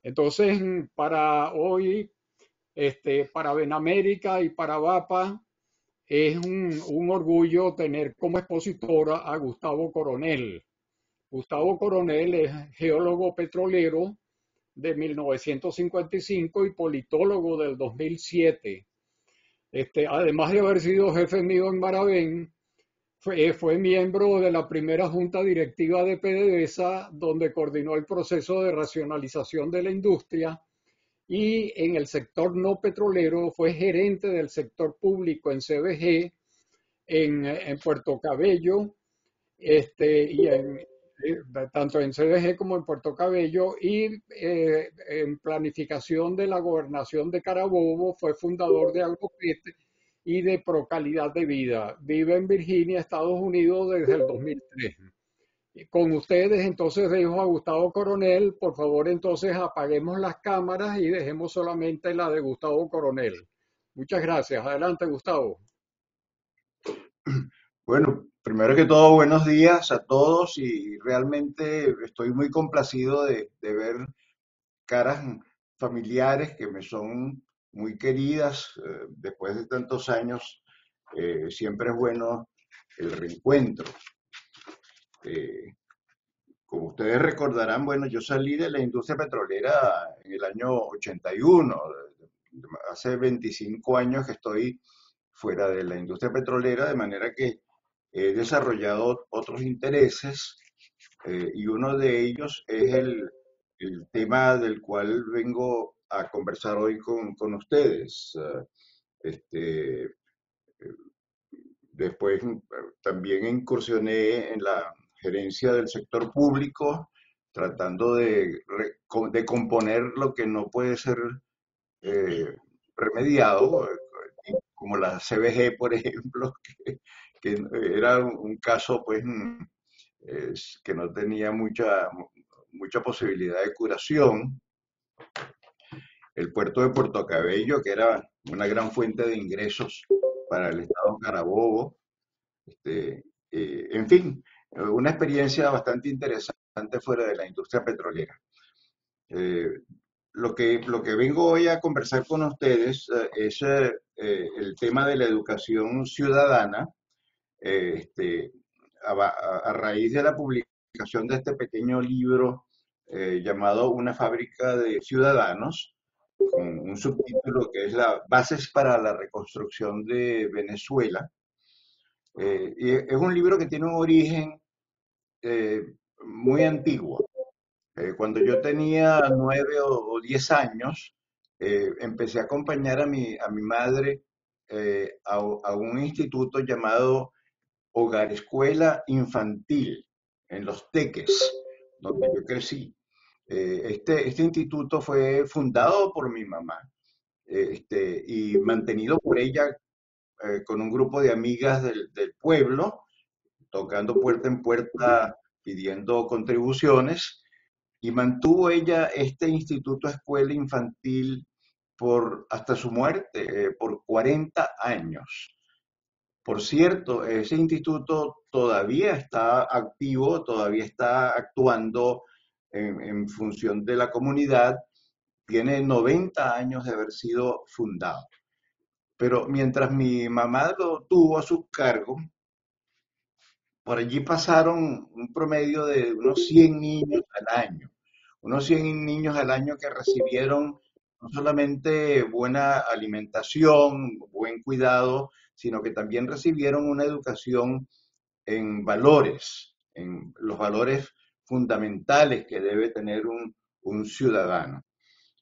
Entonces, para hoy, para Benamérica y para VAPA, es un orgullo tener como expositora a Gustavo Coronel. Gustavo Coronel es geólogo petrolero de 1955 y politólogo del 2007. Además de haber sido jefe mío en Maravén, fue miembro de la primera junta directiva de PDVSA, donde coordinó el proceso de racionalización de la industria, y en el sector no petrolero fue gerente del sector público en CBG, en Puerto Cabello, tanto en CDG como en Puerto Cabello, y en planificación de la gobernación de Carabobo fue fundador de Agrofeste y de Procalidad de Vida. Vive en Virginia, Estados Unidos, desde el 2003. Y con ustedes entonces dejo a Gustavo Coronel. Por favor, entonces apaguemos las cámaras y dejemos solamente la de Gustavo Coronel. Muchas gracias. Adelante, Gustavo. Bueno, primero que todo, buenos días a todos y realmente estoy muy complacido de ver caras familiares que me son muy queridas después de tantos años. Siempre es bueno el reencuentro. Eh, Como ustedes recordarán, bueno, yo salí de la industria petrolera en el año 81. Hace 25 años que estoy fuera de la industria petrolera, de manera que he desarrollado otros intereses y uno de ellos es el tema del cual vengo a conversar hoy con ustedes. Este, Después también incursioné en la gerencia del sector público, tratando de componer lo que no puede ser eh, remediado, como la CBG, por ejemplo, que era un caso pues que no tenía mucha posibilidad de curación. El puerto de Puerto Cabello, que era una gran fuente de ingresos para el estado Carabobo. Este, en fin, una experiencia bastante interesante fuera de la industria petrolera. Eh, lo que vengo hoy a conversar con ustedes es el tema de la educación ciudadana, eh, este, a raíz de la publicación de este pequeño libro llamado Una fábrica de ciudadanos, con un subtítulo que es las bases para la reconstrucción de Venezuela. Y es un libro que tiene un origen eh, muy antiguo. Cuando yo tenía 9 o 10 años, empecé a acompañar a mi madre a un instituto llamado Hogar Escuela Infantil en Los Teques, donde yo crecí. Este instituto fue fundado por mi mamá y mantenido por ella con un grupo de amigas del pueblo, tocando puerta en puerta pidiendo contribuciones, y mantuvo ella este instituto escuela infantil por hasta su muerte, por 40 años. Por cierto, ese instituto todavía está activo, todavía está actuando en función de la comunidad, tiene 90 años de haber sido fundado. Pero mientras mi mamá lo tuvo a su cargo, por allí pasaron un promedio de unos 100 niños al año, unos 100 niños al año que recibieron no solamente buena alimentación, buen cuidado, sino que también recibieron una educación en valores, en los valores fundamentales que debe tener un ciudadano.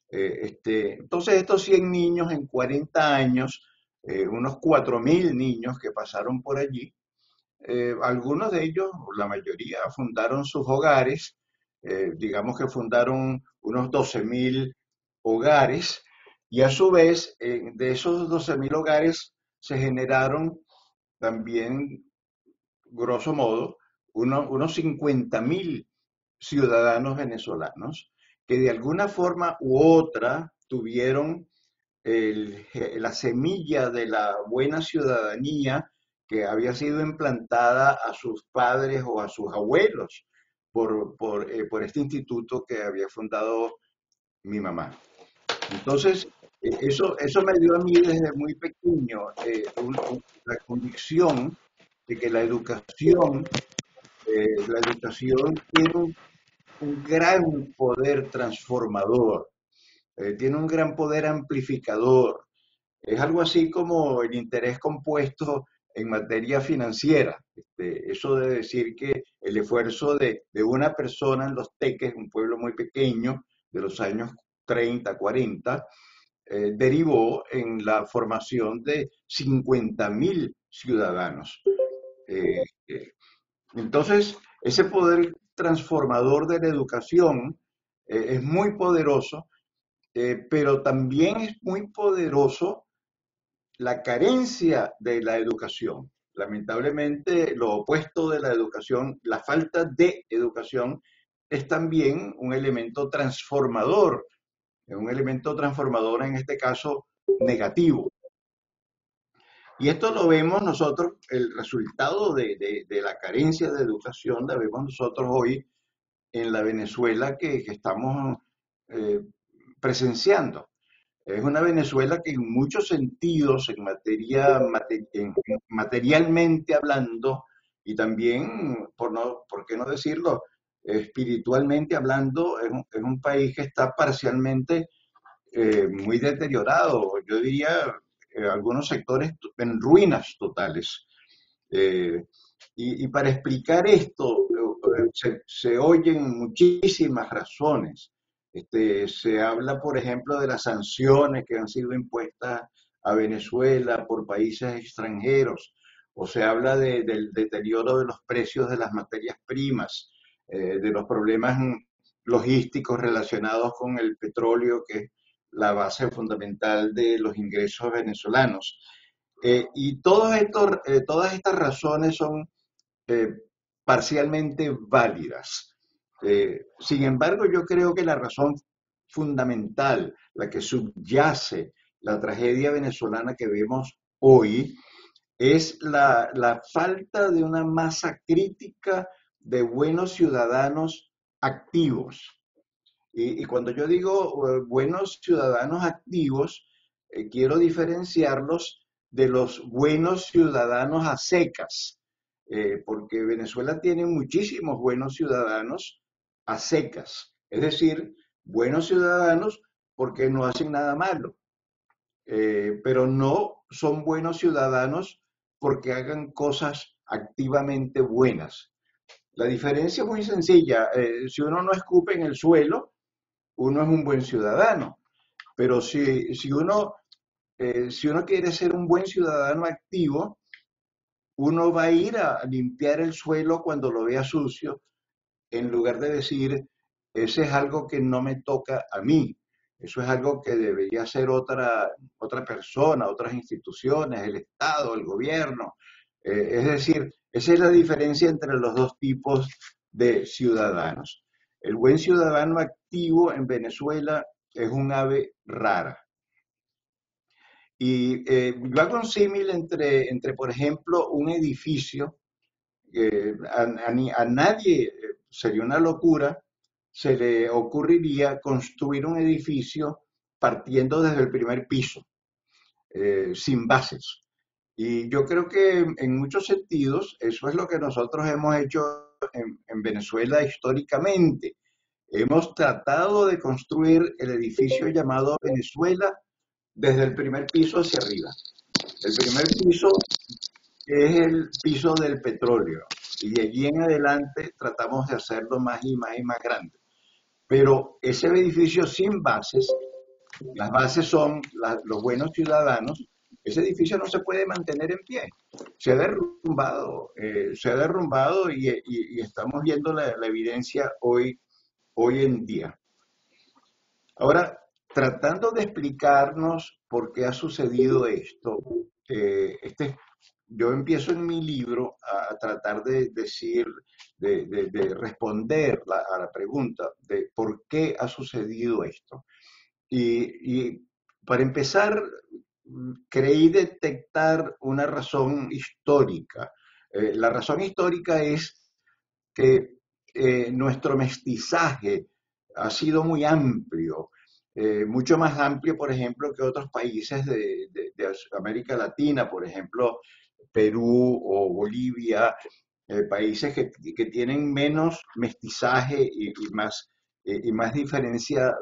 Entonces, estos 100 niños en 40 años, unos 4.000 niños que pasaron por allí, algunos de ellos, la mayoría, fundaron sus hogares, digamos que fundaron unos 12.000 hogares, y a su vez, de esos 12.000 hogares se generaron también, grosso modo, unos 50.000 ciudadanos venezolanos que de alguna forma u otra tuvieron la semilla de la buena ciudadanía que había sido implantada a sus padres o a sus abuelos por este instituto que había fundado mi mamá. Entonces, eso me dio a mí desde muy pequeño la convicción de que la educación tiene un gran poder transformador, tiene un gran poder amplificador. Es algo así como el interés compuesto en materia financiera. Eso de decir que el esfuerzo de una persona en Los Teques, un pueblo muy pequeño de los años 30, 40, derivó en la formación de 50.000 ciudadanos. Eh, eh, entonces, ese poder transformador de la educación es muy poderoso, pero también es muy poderoso la carencia de la educación. Lamentablemente, lo opuesto de la educación, la falta de educación, es también un elemento transformador en este caso negativo. Y esto lo vemos nosotros, el resultado de la carencia de educación, la vemos nosotros hoy en la Venezuela que estamos eh, presenciando. Es una Venezuela que en muchos sentidos, materialmente hablando, y también, por qué no decirlo, espiritualmente hablando, es un país que está parcialmente muy deteriorado. Yo diría, algunos sectores en ruinas totales. Eh, y para explicar esto, se oyen muchísimas razones. Se habla, por ejemplo, de las sanciones que han sido impuestas a Venezuela por países extranjeros, o se habla del deterioro de los precios de las materias primas, de los problemas logísticos relacionados con el petróleo, que es la base fundamental de los ingresos venezolanos. Todas estas razones son eh, parcialmente válidas. Sin embargo, yo creo que la razón fundamental, la que subyace la tragedia venezolana que vemos hoy, es la falta de una masa crítica de buenos ciudadanos activos. Y cuando yo digo buenos ciudadanos activos, quiero diferenciarlos de los buenos ciudadanos a secas, porque Venezuela tiene muchísimos buenos ciudadanos a secas, es decir, buenos ciudadanos porque no hacen nada malo, pero no son buenos ciudadanos porque hagan cosas activamente buenas. La diferencia es muy sencilla. Si uno no escupe en el suelo, uno es un buen ciudadano. Pero si uno quiere ser un buen ciudadano activo, uno va a ir a limpiar el suelo cuando lo vea sucio, en lugar de decir, ese es algo que no me toca a mí, eso es algo que debería hacer otra persona, otras instituciones, el Estado, el gobierno. Es decir, esa es la diferencia entre los dos tipos de ciudadanos. El buen ciudadano activo en Venezuela es un ave rara. Y yo hago un símil por ejemplo, un edificio. A nadie sería una locura, se le ocurriría construir un edificio partiendo desde el primer piso, sin bases. Y yo creo que en muchos sentidos eso es lo que nosotros hemos hecho en Venezuela históricamente. Hemos tratado de construir el edificio llamado Venezuela desde el primer piso hacia arriba. El primer piso es el piso del petróleo y de allí en adelante tratamos de hacerlo más y más y más grande. Pero ese edificio sin bases, las bases son los buenos ciudadanos, ese edificio no se puede mantener en pie. Se ha derrumbado y estamos viendo la evidencia hoy en día. Ahora, tratando de explicarnos por qué ha sucedido esto, yo empiezo en mi libro a tratar de decir, de responder a la pregunta de por qué ha sucedido esto. Y para empezar, creí detectar una razón histórica. La razón histórica es que nuestro mestizaje ha sido muy amplio. mucho más amplio, por ejemplo, que otros países de América Latina, por ejemplo, Perú o Bolivia, países que tienen menos mestizaje y más diferencia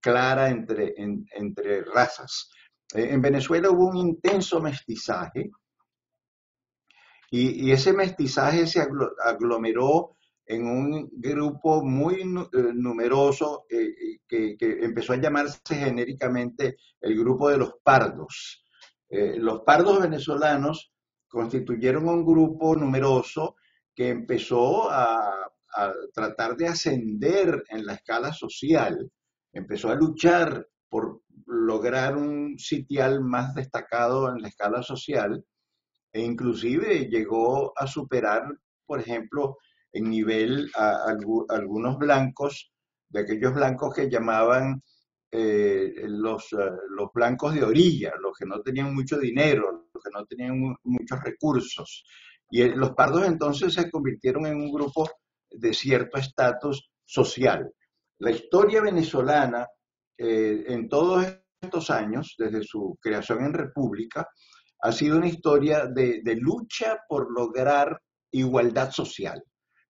clara entre razas. En Venezuela hubo un intenso mestizaje y ese mestizaje se aglomeró en un grupo muy numeroso que empezó a llamarse genéricamente el grupo de los pardos. Los pardos venezolanos constituyeron un grupo numeroso que empezó a tratar de ascender en la escala social, empezó a luchar por lograr un sitial más destacado en la escala social e inclusive llegó a superar, por ejemplo, en nivel algunos blancos, de aquellos blancos que llamaban los blancos de orilla, los que no tenían mucho dinero, los que no tenían muchos recursos. Y los pardos entonces se convirtieron en un grupo de cierto estatus social. La historia venezolana, en todos estos años, desde su creación en república, ha sido una historia de lucha por lograr igualdad social.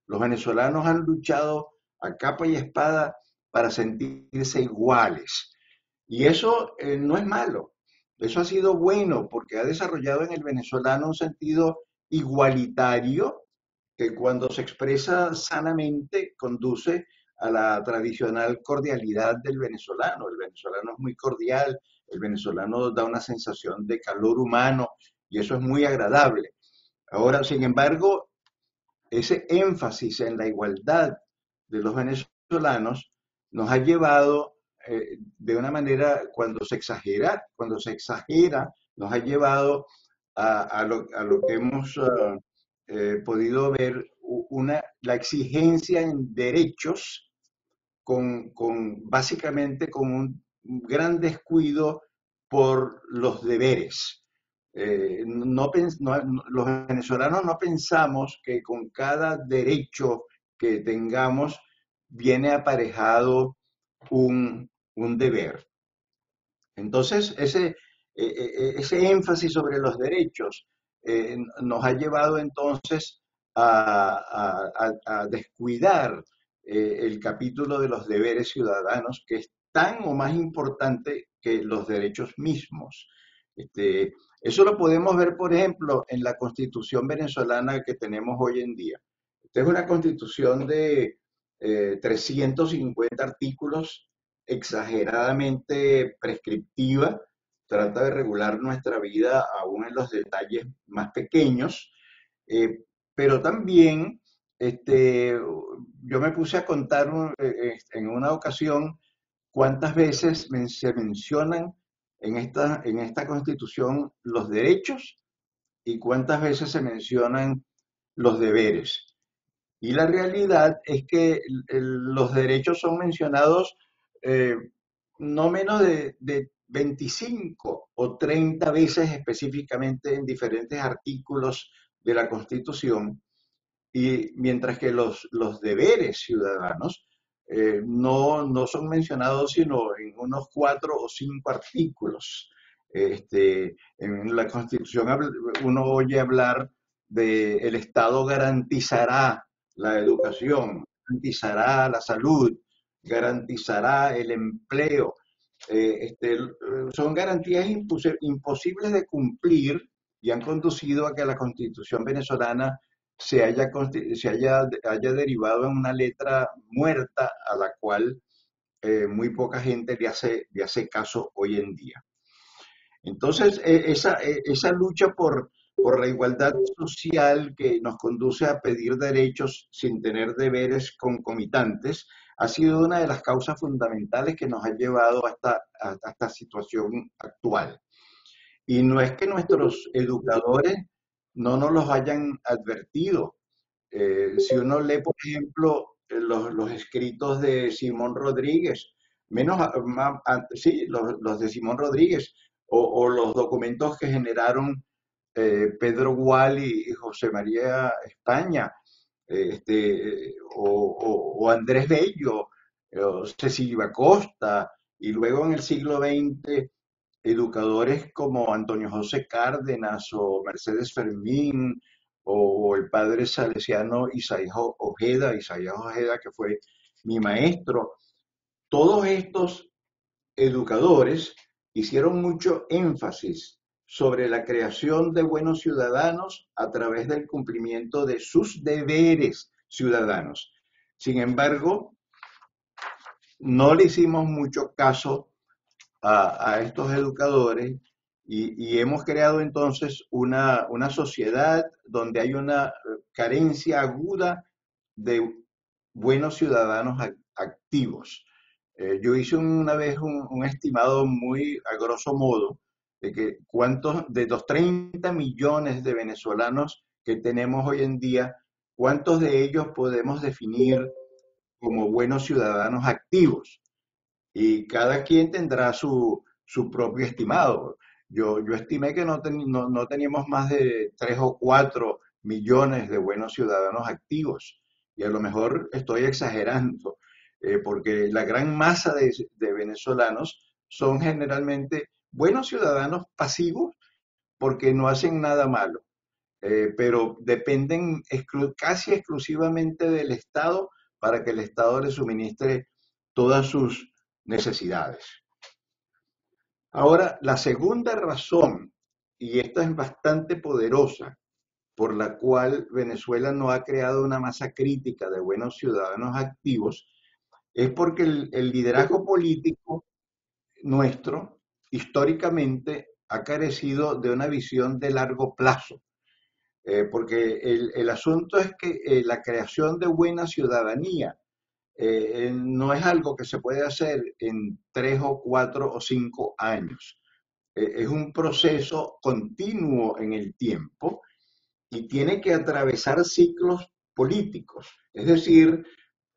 Los venezolanos han luchado a capa y espada para sentirse iguales. Y eso no es malo, eso ha sido bueno porque ha desarrollado en el venezolano un sentido igualitario que cuando se expresa sanamente conduce a la tradicional cordialidad del venezolano. El venezolano es muy cordial, el venezolano da una sensación de calor humano y eso es muy agradable. Ahora, sin embargo, ese énfasis en la igualdad de los venezolanos nos ha llevado de una manera, cuando se exagera, nos ha llevado a lo que hemos podido ver, la exigencia en derechos básicamente con un gran descuido por los deberes. Los venezolanos no pensamos que con cada derecho que tengamos viene aparejado un deber. Entonces, ese énfasis sobre los derechos nos ha llevado entonces a descuidar el capítulo de los deberes ciudadanos, que es tan o más importante que los derechos mismos. Eso lo podemos ver, por ejemplo, en la constitución venezolana que tenemos hoy en día. Esta es una constitución de 350 artículos, exageradamente prescriptiva, trata de regular nuestra vida aún en los detalles más pequeños, pero también yo me puse a contar en una ocasión cuántas veces se mencionan en esta constitución los derechos y cuántas veces se mencionan los deberes. Y la realidad es que los derechos son mencionados eh, no menos de 25 o 30 veces específicamente en diferentes artículos de la Constitución, y mientras que los deberes ciudadanos no son mencionados sino en unos 4 o 5 artículos. En la Constitución uno oye hablar de el Estado garantizará la educación, garantizará la salud, garantizará el empleo. Son garantías imposibles de cumplir y han conducido a que la Constitución venezolana haya derivado en una letra muerta a la cual muy poca gente le hace caso hoy en día. Entonces, esa lucha por la igualdad social que nos conduce a pedir derechos sin tener deberes concomitantes ha sido una de las causas fundamentales que nos ha llevado a esta situación actual. Y no es que nuestros educadores no nos los hayan advertido. Si uno lee, por ejemplo, los escritos de Simón Rodríguez, sí, los de Simón Rodríguez, o los documentos que generaron Pedro Gual y José María España, o Andrés Bello, o Cecilia Costa, Y luego en el siglo XX, educadores como Antonio José Cárdenas o Mercedes Fermín o el padre salesiano Isaías Ojeda, que fue mi maestro, todos estos educadores hicieron mucho énfasis sobre la creación de buenos ciudadanos a través del cumplimiento de sus deberes ciudadanos. Sin embargo, no le hicimos mucho caso a estos educadores y hemos creado entonces una sociedad donde hay una carencia aguda de buenos ciudadanos activos. Yo hice una vez un estimado muy a grosso modo de que cuántos de los 30 millones de venezolanos que tenemos hoy en día, cuántos de ellos podemos definir como buenos ciudadanos activos. Y cada quien tendrá su propio estimado. Yo estimé que no teníamos más de 3 o 4 millones de buenos ciudadanos activos. Y a lo mejor estoy exagerando, porque la gran masa de venezolanos son generalmente buenos ciudadanos pasivos porque no hacen nada malo, pero dependen casi exclusivamente del Estado para que el Estado les suministre todas sus necesidades. Ahora, la segunda razón, y esta es bastante poderosa, por la cual Venezuela no ha creado una masa crítica de buenos ciudadanos activos, es porque el liderazgo político nuestro históricamente ha carecido de una visión de largo plazo. Porque el asunto es que la creación de buena ciudadanía no es algo que se puede hacer en 3 o 4 o 5 años. Es un proceso continuo en el tiempo y tiene que atravesar ciclos políticos. Es decir,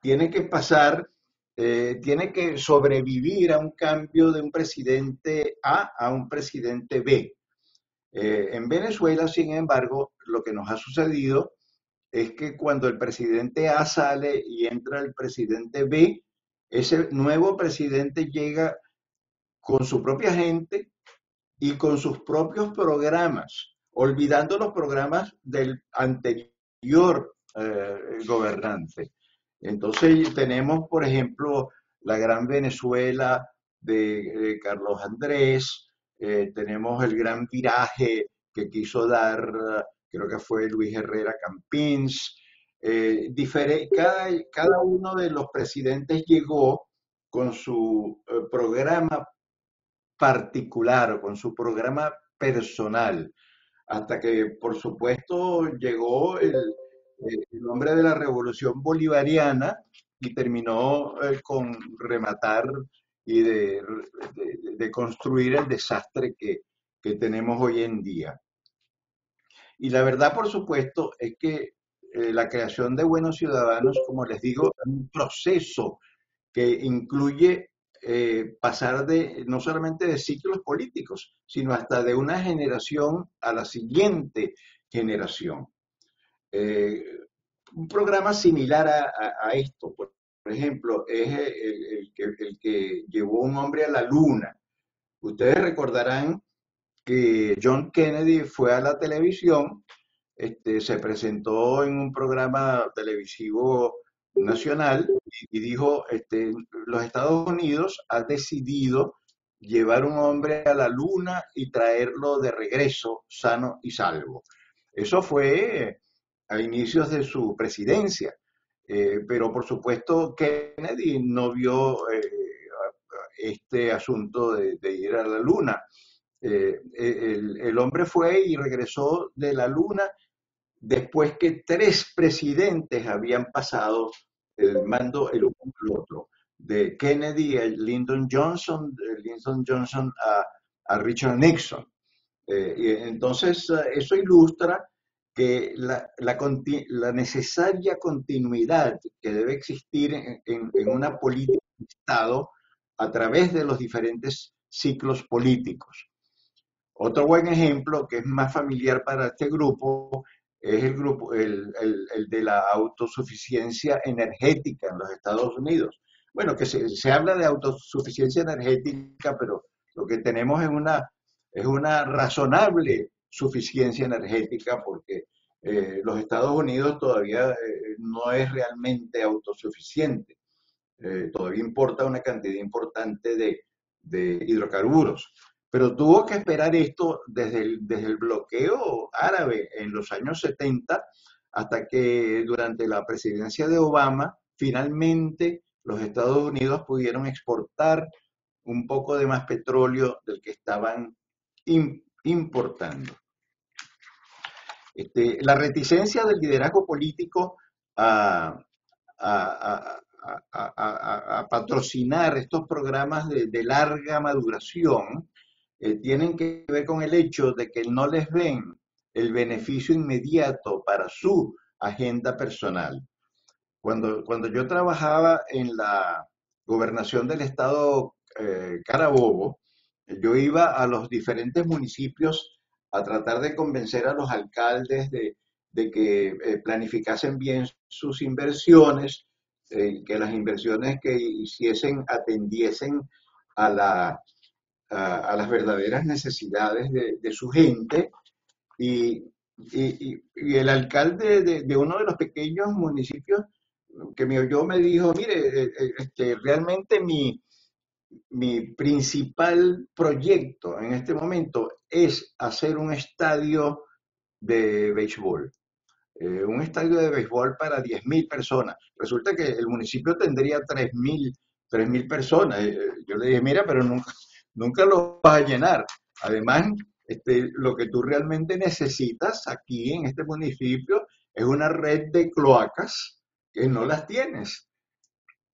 tiene que pasar, tiene que sobrevivir a un cambio de un presidente A un presidente B. En Venezuela, sin embargo, lo que nos ha sucedido es que cuando el presidente A sale y entra el presidente B, ese nuevo presidente llega con su propia gente y con sus propios programas, olvidando los programas del anterior gobernante. Entonces tenemos, por ejemplo, la gran Venezuela de Carlos Andrés, tenemos el gran viraje que quiso dar, creo que fue Luis Herrera Campins. Cada uno de los presidentes llegó con su programa particular o con su programa personal, hasta que, por supuesto, llegó el hombre de la revolución bolivariana y terminó con rematar y de construir el desastre que tenemos hoy en día. Y la verdad, por supuesto, es que la creación de buenos ciudadanos, como les digo, es un proceso que incluye pasar no solamente de ciclos políticos, sino hasta de una generación a la siguiente generación. Eh, un programa similar a esto, por ejemplo, es el que llevó un hombre a la luna. Ustedes recordarán que John Kennedy fue a la televisión, se presentó en un programa televisivo nacional y dijo, los Estados Unidos han decidido llevar un hombre a la luna y traerlo de regreso sano y salvo. Eso fue a inicios de su presidencia, pero por supuesto Kennedy no vio este asunto de ir a la luna. El hombre fue y regresó de la luna después que 3 presidentes habían pasado el mando el uno al otro, de Kennedy a Lyndon Johnson, de Lyndon Johnson a Richard Nixon. Y entonces, eso ilustra que la necesaria continuidad que debe existir en una política de Estado a través de los diferentes ciclos políticos. Otro buen ejemplo, que es más familiar para este grupo, es el grupo, el de la autosuficiencia energética en los Estados Unidos. bueno, que se habla de autosuficiencia energética, pero lo que tenemos es una razonable suficiencia energética porque los Estados Unidos todavía no es realmente autosuficiente. Todavía importa una cantidad importante de hidrocarburos. Pero tuvo que esperar esto desde el bloqueo árabe en los años 70 hasta que durante la presidencia de Obama finalmente los Estados Unidos pudieron exportar un poco de más petróleo del que estaban importando. La reticencia del liderazgo político a, a, a patrocinar estos programas de larga maduración tienen que ver con el hecho de que no les ven el beneficio inmediato para su agenda personal. Cuando yo trabajaba en la gobernación del estado Carabobo, yo iba a los diferentes municipios a tratar de convencer a los alcaldes de que planificasen bien sus inversiones, que las inversiones que hiciesen atendiesen a, a las verdaderas necesidades de su gente y, y el alcalde de uno de los pequeños municipios que me oyó me dijo, mire, realmente mi principal proyecto en este momento es hacer un estadio de béisbol para 10.000 personas. Resulta que el municipio tendría 3.000 personas. Yo le dije, mira, pero nunca lo vas a llenar. Además, lo que tú realmente necesitas aquí en este municipio es una red de cloacas que no las tienes.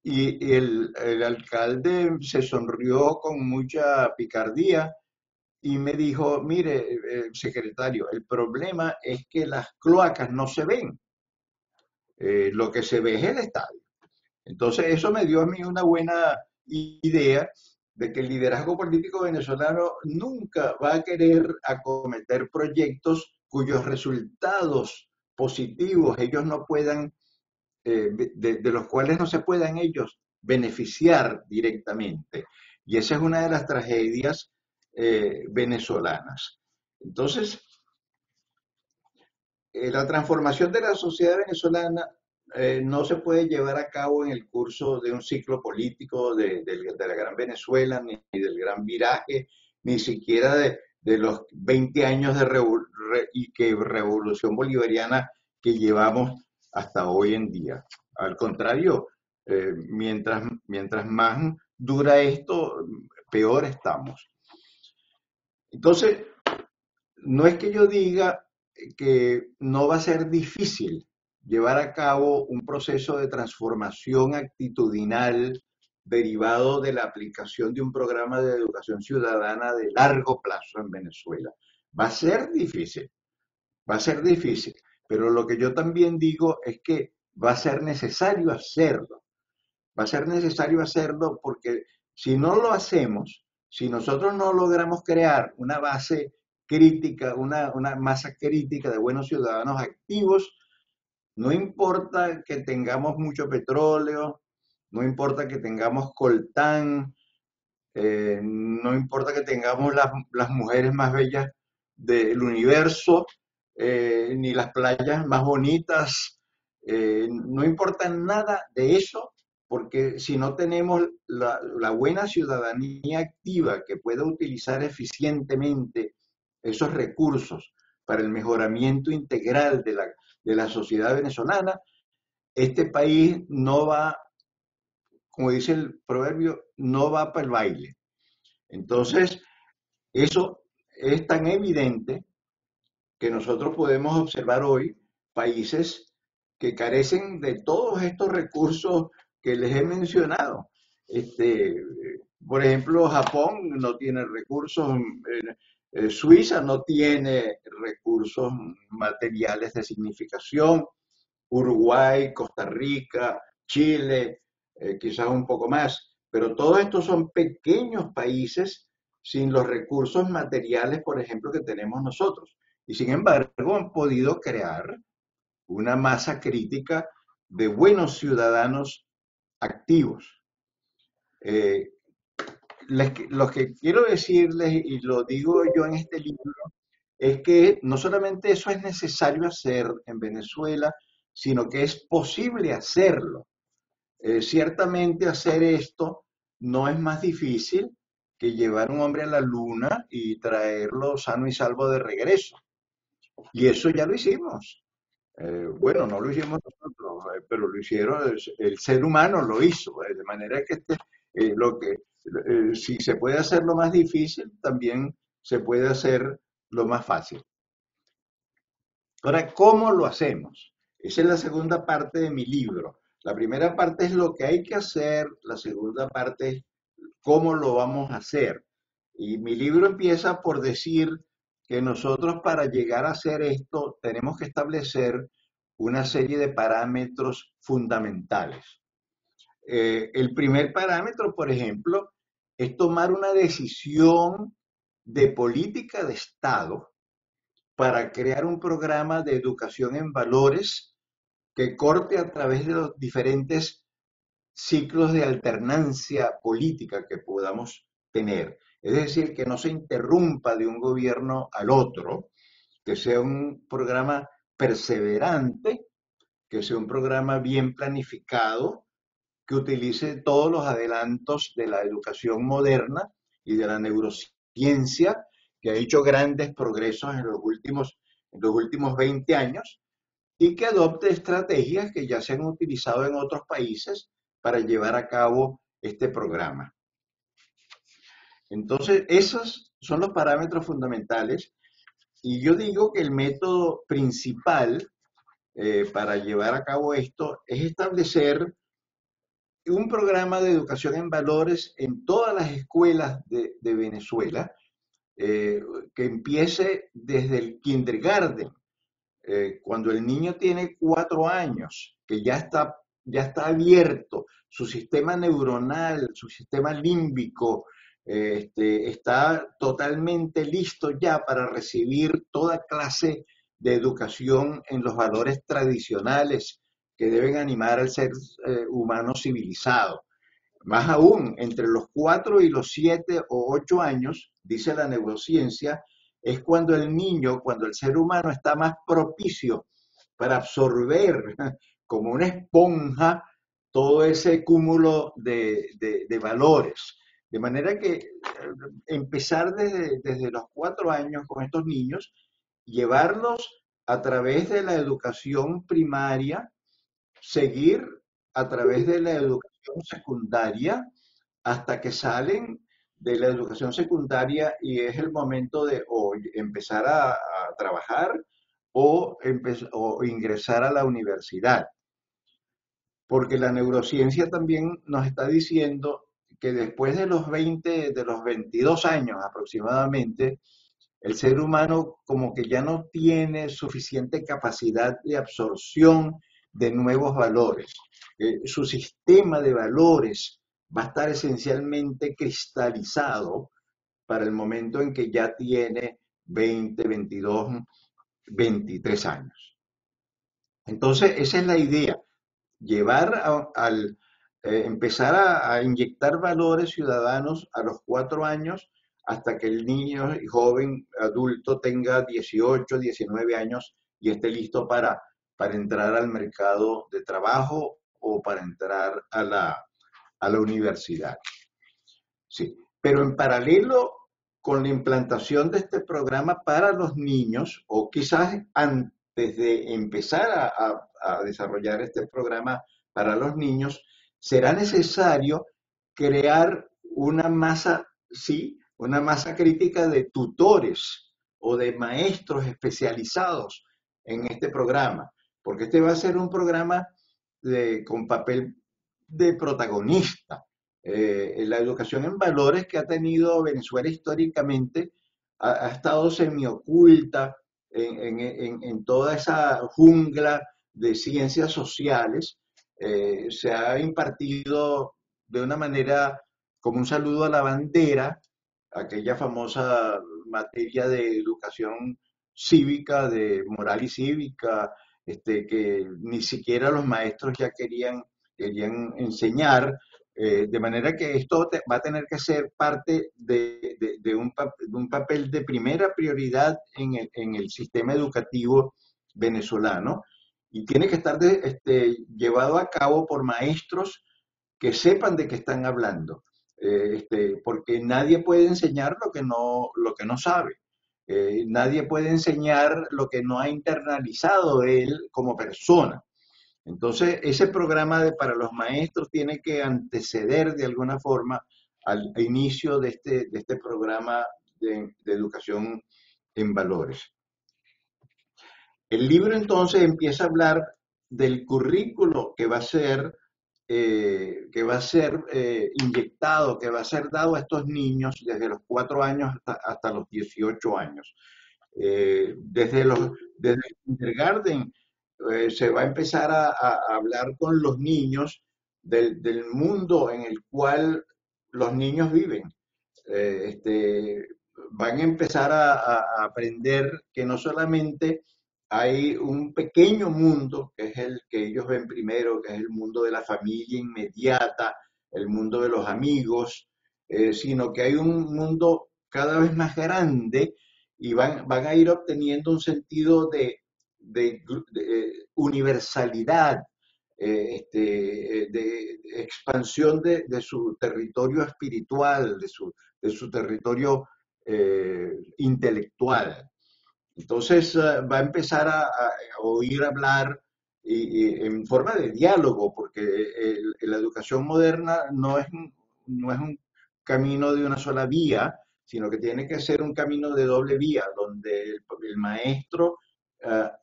Y el alcalde se sonrió con mucha picardía y me dijo, mire, secretario, el problema es que las cloacas no se ven, lo que se ve es el estadio. Entonces eso me dio a mí una buena idea de que el liderazgo político venezolano nunca va a querer acometer proyectos cuyos resultados positivos ellos no puedan, de los cuales no se puedan ellos beneficiar directamente. Y esa es una de las tragedias venezolanas. Entonces, la transformación de la sociedad venezolana no se puede llevar a cabo en el curso de un ciclo político de la Gran Venezuela, ni del Gran Viraje, ni siquiera de los 20 años de y que revolución bolivariana que llevamos hasta hoy en día. Al contrario, mientras más dura esto, peor estamos. Entonces, no es que yo diga que no va a ser difícil llevar a cabo un proceso de transformación actitudinal derivado de la aplicación de un programa de educación ciudadana de largo plazo en Venezuela. Va a ser difícil, va a ser difícil, pero lo que yo también digo es que va a ser necesario hacerlo. Va a ser necesario hacerlo porque si no lo hacemos, si nosotros no logramos crear una base crítica, una masa crítica de buenos ciudadanos activos, no importa que tengamos mucho petróleo, no importa que tengamos coltán, no importa que tengamos las mujeres más bellas del universo, ni las playas más bonitas, no importa nada de eso, porque si no tenemos la buena ciudadanía activa que pueda utilizar eficientemente esos recursos para el mejoramiento integral de la sociedad venezolana, este país no va, como dice el proverbio, no va para el baile. Entonces, eso es tan evidente que nosotros podemos observar hoy países que carecen de todos estos recursos que les he mencionado. Este, por ejemplo, Japón no tiene recursos, Suiza no tiene recursos materiales de significación, Uruguay, Costa Rica, Chile, quizás un poco más, pero todos estos son pequeños países sin los recursos materiales, por ejemplo, que tenemos nosotros. Y sin embargo han podido crear una masa crítica de buenos ciudadanos activos. Eh, lo que quiero decirles, y lo digo yo en este libro, es que no solamente eso es necesario hacer en Venezuela, sino que es posible hacerlo. Ciertamente hacer esto no es más difícil que llevar un hombre a la luna y traerlo sano y salvo de regreso. Y eso ya lo hicimos. Bueno, no lo hicimos nosotros, pero lo hicieron, el ser humano lo hizo, de manera que si se puede hacer lo más difícil, también se puede hacer lo más fácil. Ahora, ¿cómo lo hacemos? Esa es la segunda parte de mi libro. La primera parte es lo que hay que hacer, la segunda parte es cómo lo vamos a hacer. Y mi libro empieza por decir que nosotros para llegar a hacer esto tenemos que establecer una serie de parámetros fundamentales. El primer parámetro, por ejemplo, es tomar una decisión de política de Estado para crear un programa de educación en valores que corte a través de los diferentes ciclos de alternancia política que podamos tener. Es decir, que no se interrumpa de un gobierno al otro, que sea un programa perseverante, que sea un programa bien planificado, que utilice todos los adelantos de la educación moderna y de la neurociencia, que ha hecho grandes progresos en los últimos 20 años, y que adopte estrategias que ya se han utilizado en otros países para llevar a cabo este programa. Entonces, esos son los parámetros fundamentales y yo digo que el método principal para llevar a cabo esto es establecer un programa de educación en valores en todas las escuelas de Venezuela, eh, que empiece desde el kindergarten, cuando el niño tiene 4 años, que ya está abierto, su sistema neuronal, su sistema límbico, está totalmente listo ya para recibir toda clase de educación en los valores tradicionales que deben animar al ser humano civilizado. Más aún, entre los 4 y los 7 o 8 años, dice la neurociencia, es cuando el niño, cuando el ser humano está más propicio para absorber como una esponja todo ese cúmulo de valores. De manera que empezar desde los 4 años con estos niños, llevarlos a través de la educación primaria, seguir a través de la educación secundaria hasta que salen de la educación secundaria y es el momento de o empezar a trabajar o ingresar a la universidad. Porque la neurociencia también nos está diciendo que después de los 20, de los 22 años aproximadamente, el ser humano como que ya no tiene suficiente capacidad de absorción de nuevos valores. Su sistema de valores va a estar esencialmente cristalizado para el momento en que ya tiene 20, 22, 23 años. Entonces, esa es la idea, llevar al empezar a inyectar valores ciudadanos a los 4 años hasta que el niño y joven adulto tenga 18, 19 años y esté listo para entrar al mercado de trabajo o para entrar a la universidad. Sí, pero en paralelo con la implantación de este programa para los niños, o quizás antes de empezar a desarrollar este programa para los niños, será necesario crear una masa, sí, una masa crítica de tutores o de maestros especializados en este programa, porque este va a ser un programa con papel de protagonista. La educación en valores que ha tenido Venezuela históricamente ha estado semioculta en toda esa jungla de ciencias sociales. Se ha impartido de una manera como un saludo a la bandera, aquella famosa materia de educación cívica, de moral y cívica, que ni siquiera los maestros ya querían enseñar, De manera que esto va a tener que ser parte de un papel de primera prioridad en el sistema educativo venezolano y tiene que estar llevado a cabo por maestros que sepan de qué están hablando, porque nadie puede enseñar lo que no sabe. Nadie puede enseñar lo que no ha internalizado él como persona. Entonces, ese programa para los maestros tiene que anteceder de alguna forma al inicio de este programa de educación en valores. El libro entonces empieza a hablar del currículo que va a ser inyectado, que va a ser dado a estos niños desde los 4 años hasta los 18 años. Desde el kindergarten se va a empezar a hablar con los niños del mundo en el cual los niños viven. Van a empezar a aprender que no solamente hay un pequeño mundo, que es el que ellos ven primero, que es el mundo de la familia inmediata, el mundo de los amigos, sino que hay un mundo cada vez más grande y van a ir obteniendo un sentido de universalidad, de expansión de su territorio espiritual, de su territorio intelectual. Entonces va a empezar a oír hablar en forma de diálogo, porque la educación moderna no es un camino de una sola vía, sino que tiene que ser un camino de doble vía, donde el maestro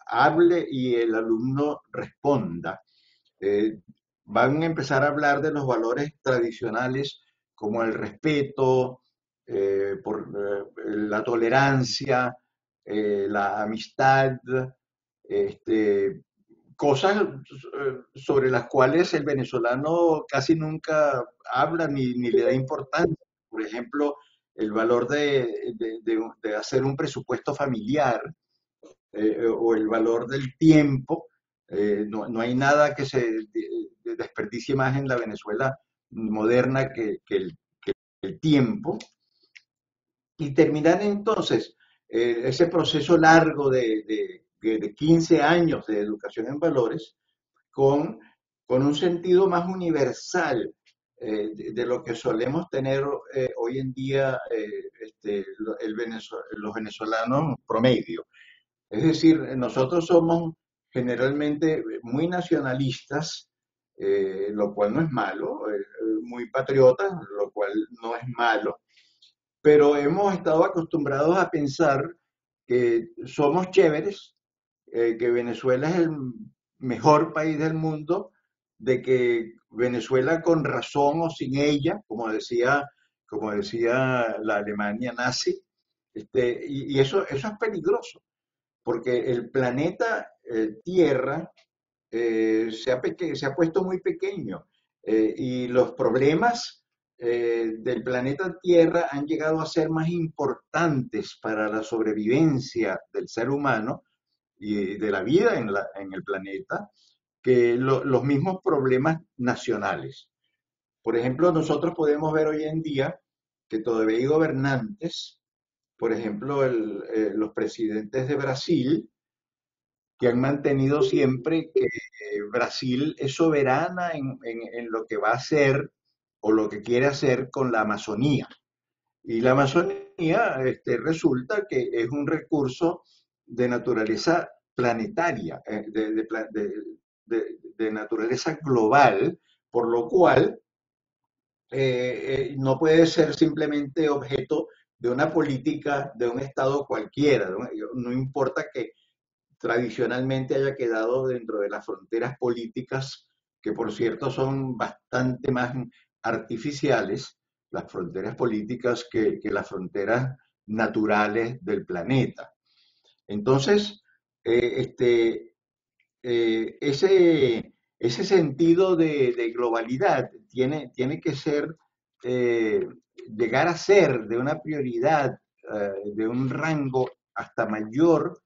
hable y el alumno responda. Eh, Van a empezar a hablar de los valores tradicionales como el respeto, la tolerancia, la amistad, este, cosas sobre las cuales el venezolano casi nunca habla ni le da importancia. Por ejemplo, el valor de hacer un presupuesto familiar, o el valor del tiempo. No hay nada que se desperdicie más en la Venezuela moderna que el tiempo. Y terminar entonces ese proceso largo de 15 años de educación en valores con un sentido más universal de lo que solemos tener hoy en día los venezolanos promedio. Es decir, nosotros somos generalmente muy nacionalistas, lo cual no es malo, muy patriotas, lo cual no es malo, pero hemos estado acostumbrados a pensar que somos chéveres, que Venezuela es el mejor país del mundo, de que Venezuela con razón o sin ella, como decía la Alemania nazi, y eso es peligroso porque el planeta Tierra se ha puesto muy pequeño y los problemas del planeta Tierra han llegado a ser más importantes para la sobrevivencia del ser humano y de la vida en el planeta que los mismos problemas nacionales. Por ejemplo, nosotros podemos ver hoy en día que todavía hay gobernantes, por ejemplo, los presidentes de Brasil, que han mantenido siempre que Brasil es soberana en lo que va a hacer o lo que quiere hacer con la Amazonía. Y la Amazonía resulta que es un recurso de naturaleza planetaria, de naturaleza global, por lo cual no puede ser simplemente objeto de una política de un Estado cualquiera. No importa que tradicionalmente haya quedado dentro de las fronteras políticas, que por cierto son bastante más artificiales, las fronteras políticas que las fronteras naturales del planeta. Entonces, eh, este, ese sentido de globalidad tiene que ser, eh, llegar a ser de una prioridad, de un rango hasta mayor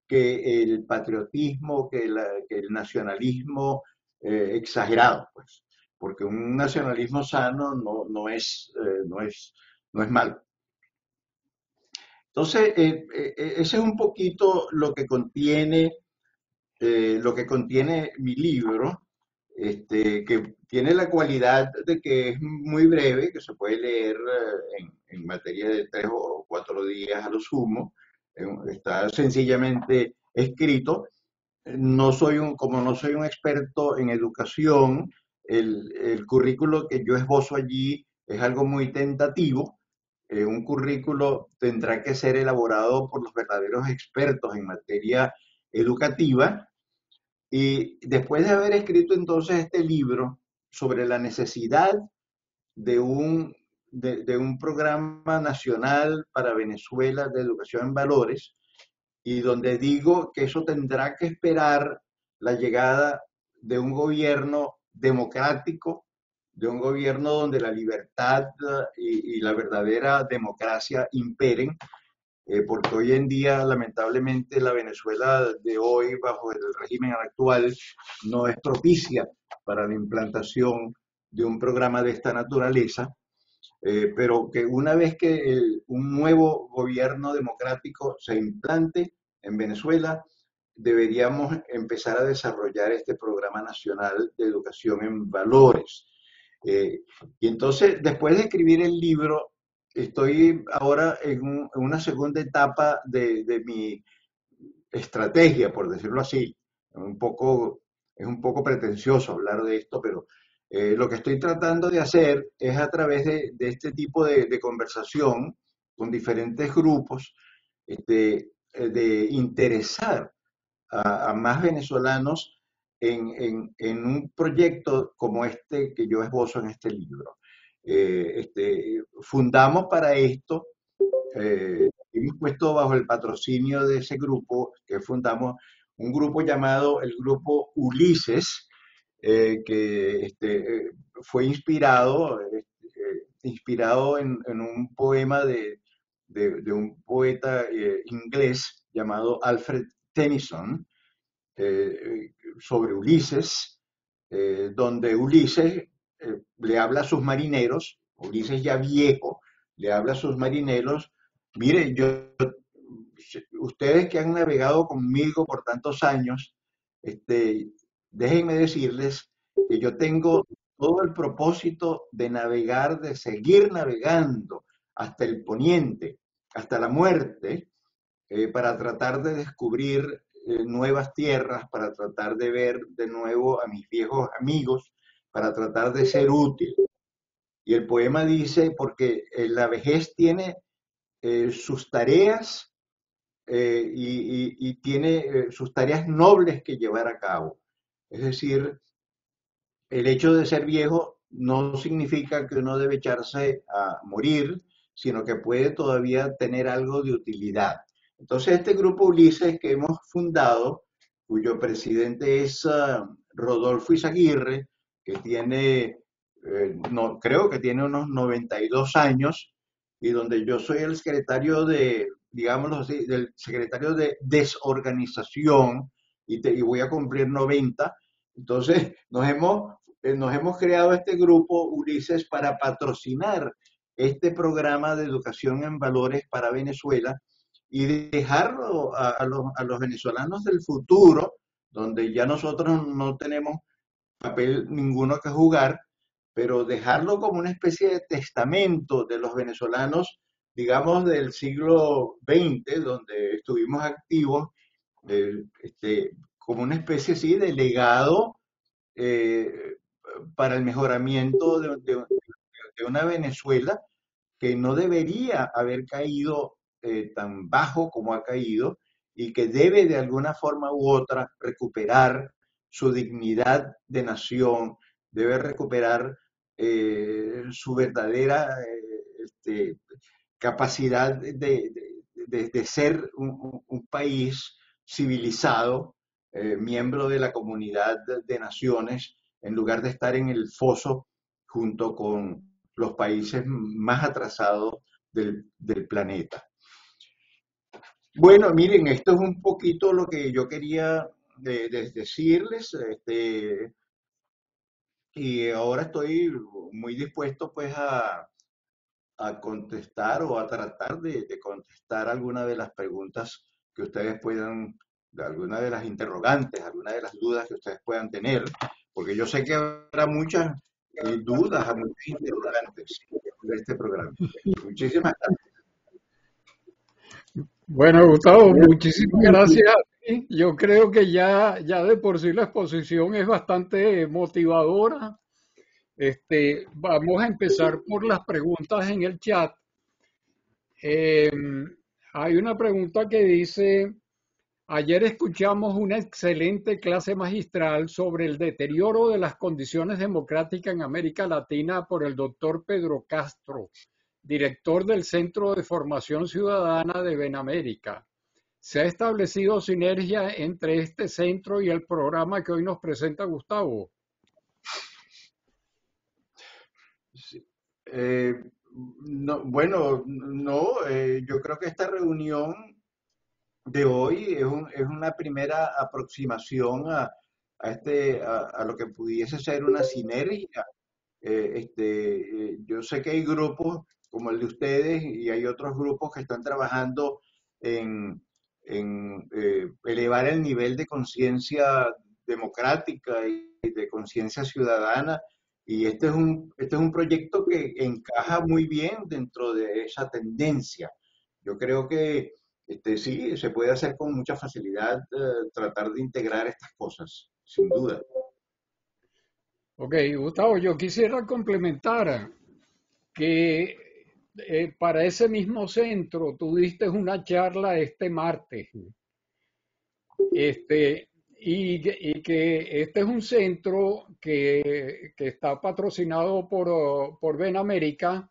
que el patriotismo, que el nacionalismo exagerado, pues. porque un nacionalismo sano no es malo. Entonces, ese es un poquito lo que contiene mi libro, que tiene la cualidad de que es muy breve, que se puede leer en materia de 3 o 4 días a lo sumo. Está sencillamente escrito. Como no soy un experto en educación, el currículo que yo esbozo allí es algo muy tentativo. Un currículo tendrá que ser elaborado por los verdaderos expertos en materia educativa, y después de haber escrito entonces este libro sobre la necesidad de un programa nacional para Venezuela de educación en valores, y donde digo que eso tendrá que esperar la llegada de un gobierno democrático, de un gobierno donde la libertad y la verdadera democracia imperen, porque hoy en día, lamentablemente, la Venezuela de hoy, bajo el régimen actual, no es propicia para la implantación de un programa de esta naturaleza, pero que una vez que un nuevo gobierno democrático se implante en Venezuela, deberíamos empezar a desarrollar este programa nacional de educación en valores. Eh, y entonces, después de escribir el libro, estoy ahora en una segunda etapa de mi estrategia, por decirlo así. Un poco, es un poco pretencioso hablar de esto, pero lo que estoy tratando de hacer es, a través de este tipo de conversación con diferentes grupos, de interesar a más venezolanos en un proyecto como este que yo esbozo en este libro. Fundamos para esto, hemos puesto bajo el patrocinio de ese grupo que fundamos un grupo llamado el Grupo Ulises, que fue inspirado en un poema de un poeta inglés llamado Alfred Tennyson, sobre Ulises, donde Ulises le habla a sus marineros, Ulises ya viejo, le habla a sus marineros: mire, ustedes que han navegado conmigo por tantos años, este, déjenme decirles que yo tengo todo el propósito de navegar, de seguir navegando hasta el poniente, hasta la muerte, para tratar de descubrir nuevas tierras, para tratar de ver de nuevo a mis viejos amigos, para tratar de ser útil. Y el poema dice: porque la vejez tiene sus tareas, y tiene sus tareas nobles que llevar a cabo. Es decir, el hecho de ser viejo no significa que uno debe echarse a morir, sino que puede todavía tener algo de utilidad. Entonces, este grupo Ulises que hemos fundado, cuyo presidente es Rodolfo Izaguirre, que tiene, no, creo que tiene unos 92 años, y donde yo soy el secretario digámoslo así, del secretario de desorganización, y voy a cumplir 90. Entonces, nos hemos creado este grupo Ulises para patrocinar este programa de educación en valores para Venezuela, y dejarlo a los venezolanos del futuro, donde ya nosotros no tenemos papel ninguno que jugar, pero dejarlo como una especie de testamento de los venezolanos, digamos, del siglo XX, donde estuvimos activos, como una especie, sí, de legado, eh, para el mejoramiento de una Venezuela que no debería haber caído tan bajo como ha caído, y que debe de alguna forma u otra recuperar su dignidad de nación, debe recuperar su verdadera capacidad de ser un país civilizado, miembro de la comunidad de naciones, en lugar de estar en el foso junto con los países más atrasados del planeta. Bueno, miren, esto es un poquito lo que yo quería decirles. y ahora estoy muy dispuesto pues a contestar o a tratar de contestar alguna de las preguntas que ustedes puedan, de alguna de las interrogantes, alguna de las dudas que ustedes puedan tener, porque yo sé que habrá muchas dudas, muchas interrogantes de este programa. Muchísimas Bueno, Gustavo, muchísimas gracias a ti. Yo creo que ya de por sí la exposición es bastante motivadora. Vamos a empezar por las preguntas en el chat. Eh, Hay una pregunta que dice, ayer escuchamos una excelente clase magistral sobre el deterioro de las condiciones democráticas en América Latina por el doctor Pedro Castro, director del Centro de Formación Ciudadana de Benamérica. ¿Se ha establecido sinergia entre este centro y el programa que hoy nos presenta Gustavo? gracias. Eh, no, bueno, no, yo creo que esta reunión de hoy es una primera aproximación a lo que pudiese ser una sinergia. Yo sé que hay grupos como el de ustedes y hay otros grupos que están trabajando en, en elevar el nivel de conciencia democrática y de conciencia ciudadana. Y este es un proyecto que encaja muy bien dentro de esa tendencia. Yo creo que sí, se puede hacer con mucha facilidad, tratar de integrar estas cosas, sin duda. Ok, Gustavo, yo quisiera complementar que para ese mismo centro tú diste una charla este martes. Este, y que este es un centro que está patrocinado por Ben América,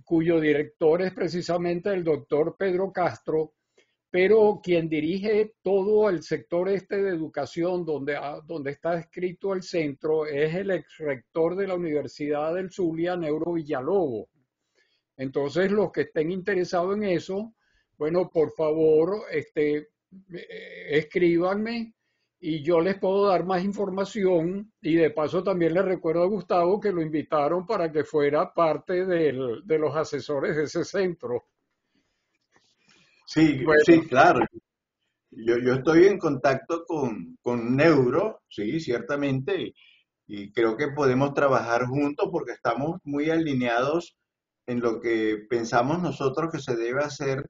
cuyo director es precisamente el doctor Pedro Castro, pero quien dirige todo el sector este de educación donde está escrito el centro es el ex rector de la Universidad del Zulia, Neuro Villalobos. Entonces, los que estén interesados en eso, bueno, por favor, escríbanme y yo les puedo dar más información. Y de paso también les recuerdo a Gustavo que lo invitaron para que fuera parte de los asesores de ese centro. Sí, Bueno, sí, claro. Yo estoy en contacto con Neuro, sí, ciertamente, y creo que podemos trabajar juntos porque estamos muy alineados en lo que pensamos nosotros que se debe hacer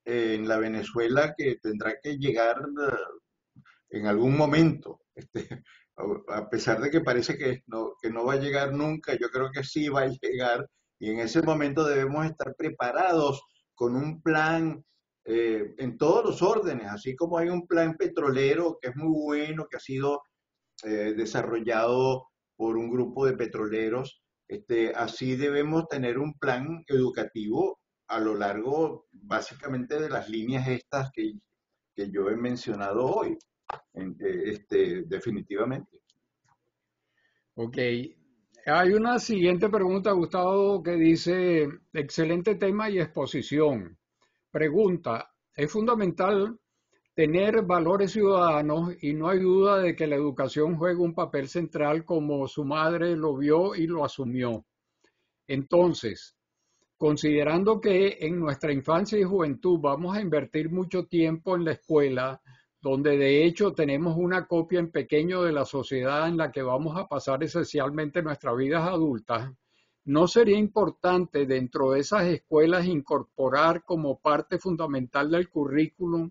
en la Venezuela que tendrá que llegar en algún momento. A pesar de que parece que no va a llegar nunca, yo creo que sí va a llegar y en ese momento debemos estar preparados con un plan en todos los órdenes, así como hay un plan petrolero que es muy bueno, que ha sido desarrollado por un grupo de petroleros. Así debemos tener un plan educativo a lo largo básicamente de las líneas estas que yo he mencionado hoy, definitivamente. ok. Hay una siguiente pregunta, Gustavo, que dice, excelente tema y exposición. Pregunta, ¿es fundamental tener valores ciudadanos y no hay duda de que la educación juega un papel central como su madre lo vio y lo asumió? Entonces, considerando que en nuestra infancia y juventud vamos a invertir mucho tiempo en la escuela, donde de hecho tenemos una copia en pequeño de la sociedad en la que vamos a pasar esencialmente nuestras vidas adultas, ¿no sería importante dentro de esas escuelas incorporar como parte fundamental del currículum,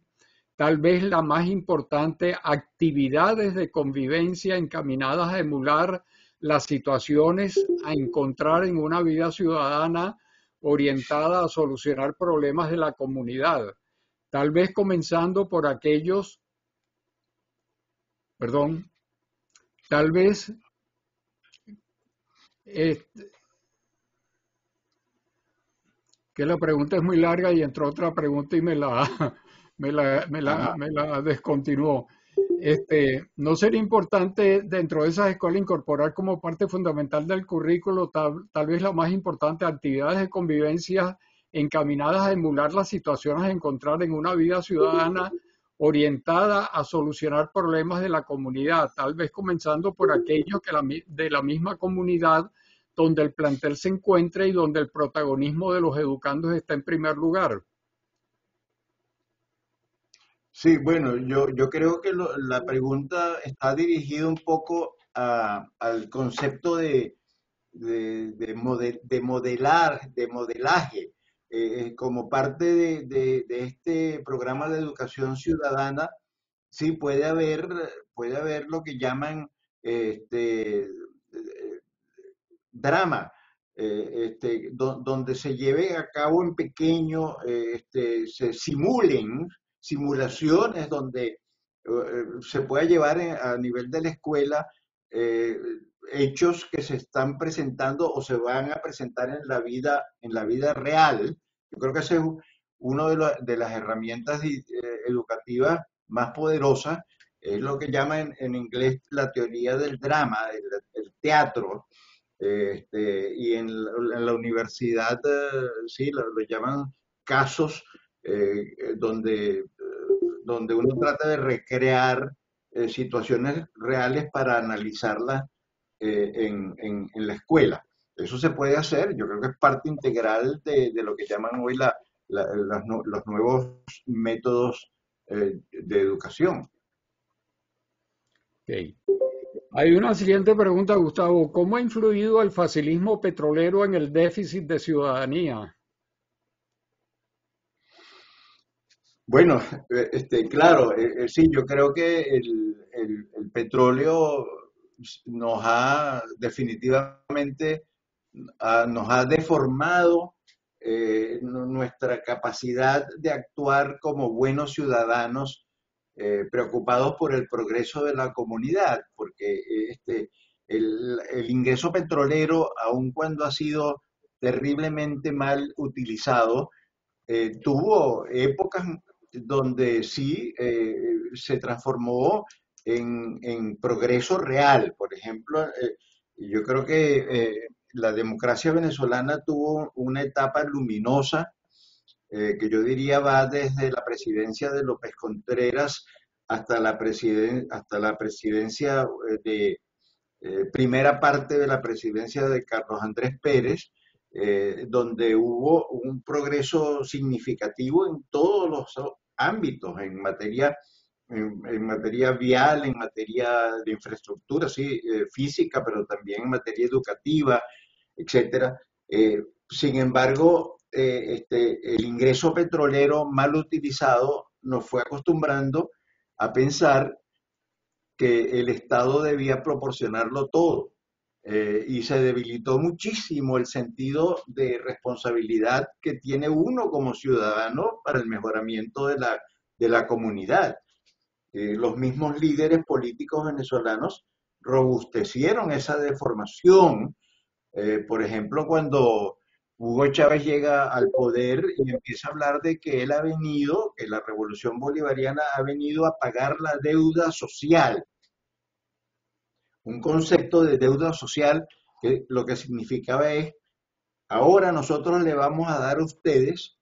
tal vez la más importante, actividades de convivencia encaminadas a emular las situaciones a encontrar en una vida ciudadana orientada a solucionar problemas de la comunidad? Tal vez comenzando por aquellos, perdón, tal vez, eh, que la pregunta es muy larga y entró otra pregunta y Ajá. me la descontinuó. ¿No sería importante dentro de esas escuelas incorporar como parte fundamental del currículo, tal vez la más importante, actividades de convivencia encaminadas a emular las situaciones a encontrar en una vida ciudadana orientada a solucionar problemas de la comunidad, tal vez comenzando por aquellos que de la misma comunidad donde el plantel se encuentra y donde el protagonismo de los educandos está en primer lugar. Sí, bueno, yo creo que la pregunta está dirigida un poco al concepto de modelaje, como parte de este programa de educación ciudadana. Sí, puede haber lo que llaman drama, donde se lleve a cabo en pequeño, se simulen simulaciones donde se pueda llevar a nivel de la escuela eh, hechos que se están presentando o se van a presentar en la vida real. Yo creo que ese es uno de las herramientas educativas más poderosas, es lo que llaman en inglés la teoría del drama, el teatro, y en la universidad, sí, lo llaman casos donde uno trata de recrear situaciones reales para analizarlas en la escuela. Eso se puede hacer, yo creo que es parte integral de lo que llaman hoy los nuevos métodos de educación. Okay. Hay una siguiente pregunta, Gustavo. ¿Cómo ha influido el facilismo petrolero en el déficit de ciudadanía? Bueno, claro, sí, yo creo que el petróleo nos ha definitivamente nos ha deformado nuestra capacidad de actuar como buenos ciudadanos preocupados por el progreso de la comunidad, porque el ingreso petrolero, aun cuando ha sido terriblemente mal utilizado, tuvo épocas donde sí se transformó en progreso real. Por ejemplo, yo creo que la democracia venezolana tuvo una etapa luminosa que yo diría va desde la presidencia de López Contreras hasta la presidencia primera parte de la presidencia de Carlos Andrés Pérez, donde hubo un progreso significativo en todos los ámbitos, en materia vial, en materia de infraestructura, sí, física, pero también en materia educativa, etcétera. Sin embargo, el ingreso petrolero mal utilizado nos fue acostumbrando a pensar que el Estado debía proporcionarlo todo. Y se debilitó muchísimo el sentido de responsabilidad que tiene uno como ciudadano para el mejoramiento de la comunidad. Los mismos líderes políticos venezolanos robustecieron esa deformación. Por ejemplo, cuando Hugo Chávez llega al poder y empieza a hablar de que él ha venido, que la revolución bolivariana ha venido a pagar la deuda social, un concepto de deuda social que lo que significaba es, ahora nosotros le vamos a dar a ustedes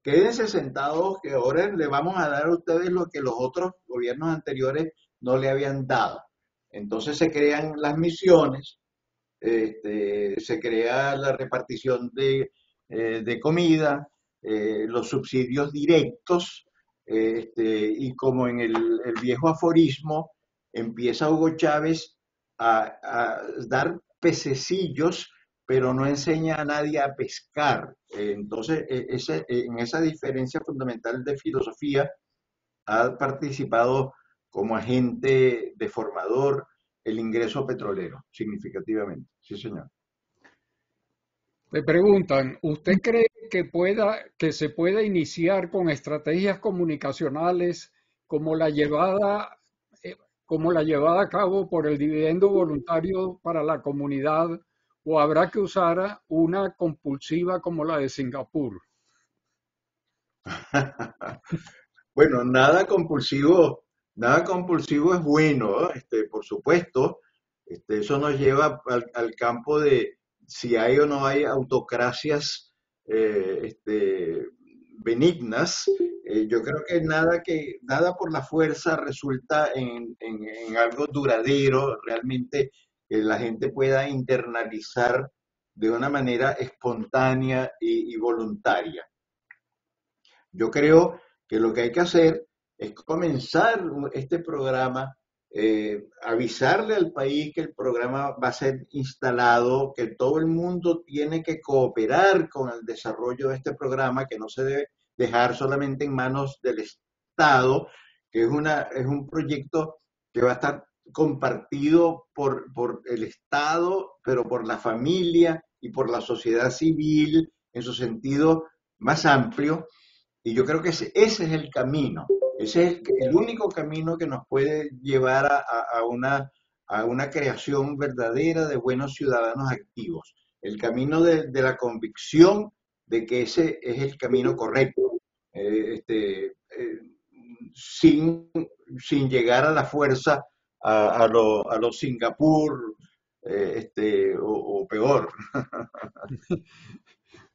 quédense sentados, que ahora le vamos a dar a ustedes lo que los otros gobiernos anteriores no le habían dado. Entonces se crean las misiones, se crea la repartición de comida, los subsidios directos, y como en el viejo aforismo, empieza Hugo Chávez a dar pececillos, pero no enseña a nadie a pescar. Entonces, en esa diferencia fundamental de filosofía, ha participado como agente deformador el ingreso petrolero, significativamente. Sí, señor. Le preguntan, ¿usted cree que se pueda iniciar con estrategias comunicacionales como eh, como la llevada a cabo por el dividendo voluntario para la comunidad, o habrá que usar una compulsiva como la de Singapur? Bueno, nada compulsivo es bueno, ¿no? Por supuesto, eso nos lleva al campo de si hay o no hay autocracias benignas. Yo creo que nada por la fuerza resulta en algo duradero, realmente que la gente pueda internalizar de una manera espontánea y voluntaria. Yo creo que lo que hay que hacer es comenzar este programa, avisarle al país que el programa va a ser instalado, que todo el mundo tiene que cooperar con el desarrollo de este programa, que no se debe dejar solamente en manos del Estado, que es un proyecto que va a estar compartido por el Estado, pero por la familia y por la sociedad civil en su sentido más amplio. Y yo creo que ese es el camino, ese es el único camino que nos puede llevar a una creación verdadera de buenos ciudadanos activos. El camino de la convicción de que ese es el camino correcto, eh, este, eh, sin, sin llegar a la fuerza a lo Singapur o peor.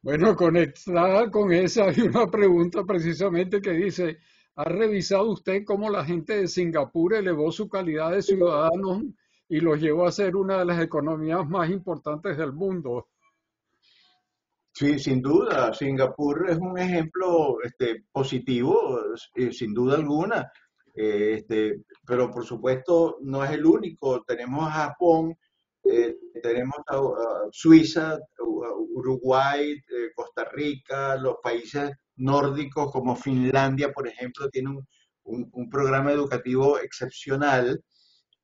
Bueno, conectada con esa, hay una pregunta precisamente que dice, ¿ha revisado usted cómo la gente de Singapur elevó su calidad de ciudadanos y los llevó a ser una de las economías más importantes del mundo? Sí, sin duda, Singapur es un ejemplo positivo, sin duda alguna, pero por supuesto no es el único. Tenemos a Japón, tenemos a Suiza, Uruguay, Costa Rica, los países nórdicos como Finlandia, por ejemplo, tienen un programa educativo excepcional.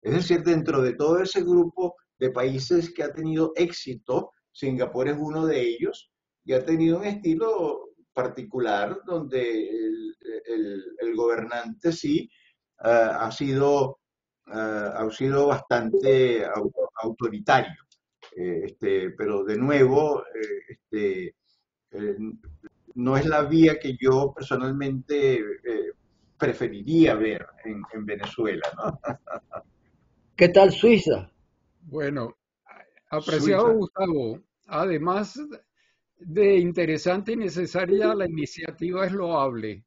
Es decir, dentro de todo ese grupo de países que ha tenido éxito, Singapur es uno de ellos y ha tenido un estilo particular donde el gobernante sí ha sido bastante autoritario. Pero de nuevo, eh, no es la vía que yo personalmente preferiría ver en Venezuela, ¿no? ¿Qué tal Suiza? Bueno, apreciado Suiza. Gustavo, además de interesante y necesaria, la iniciativa es loable.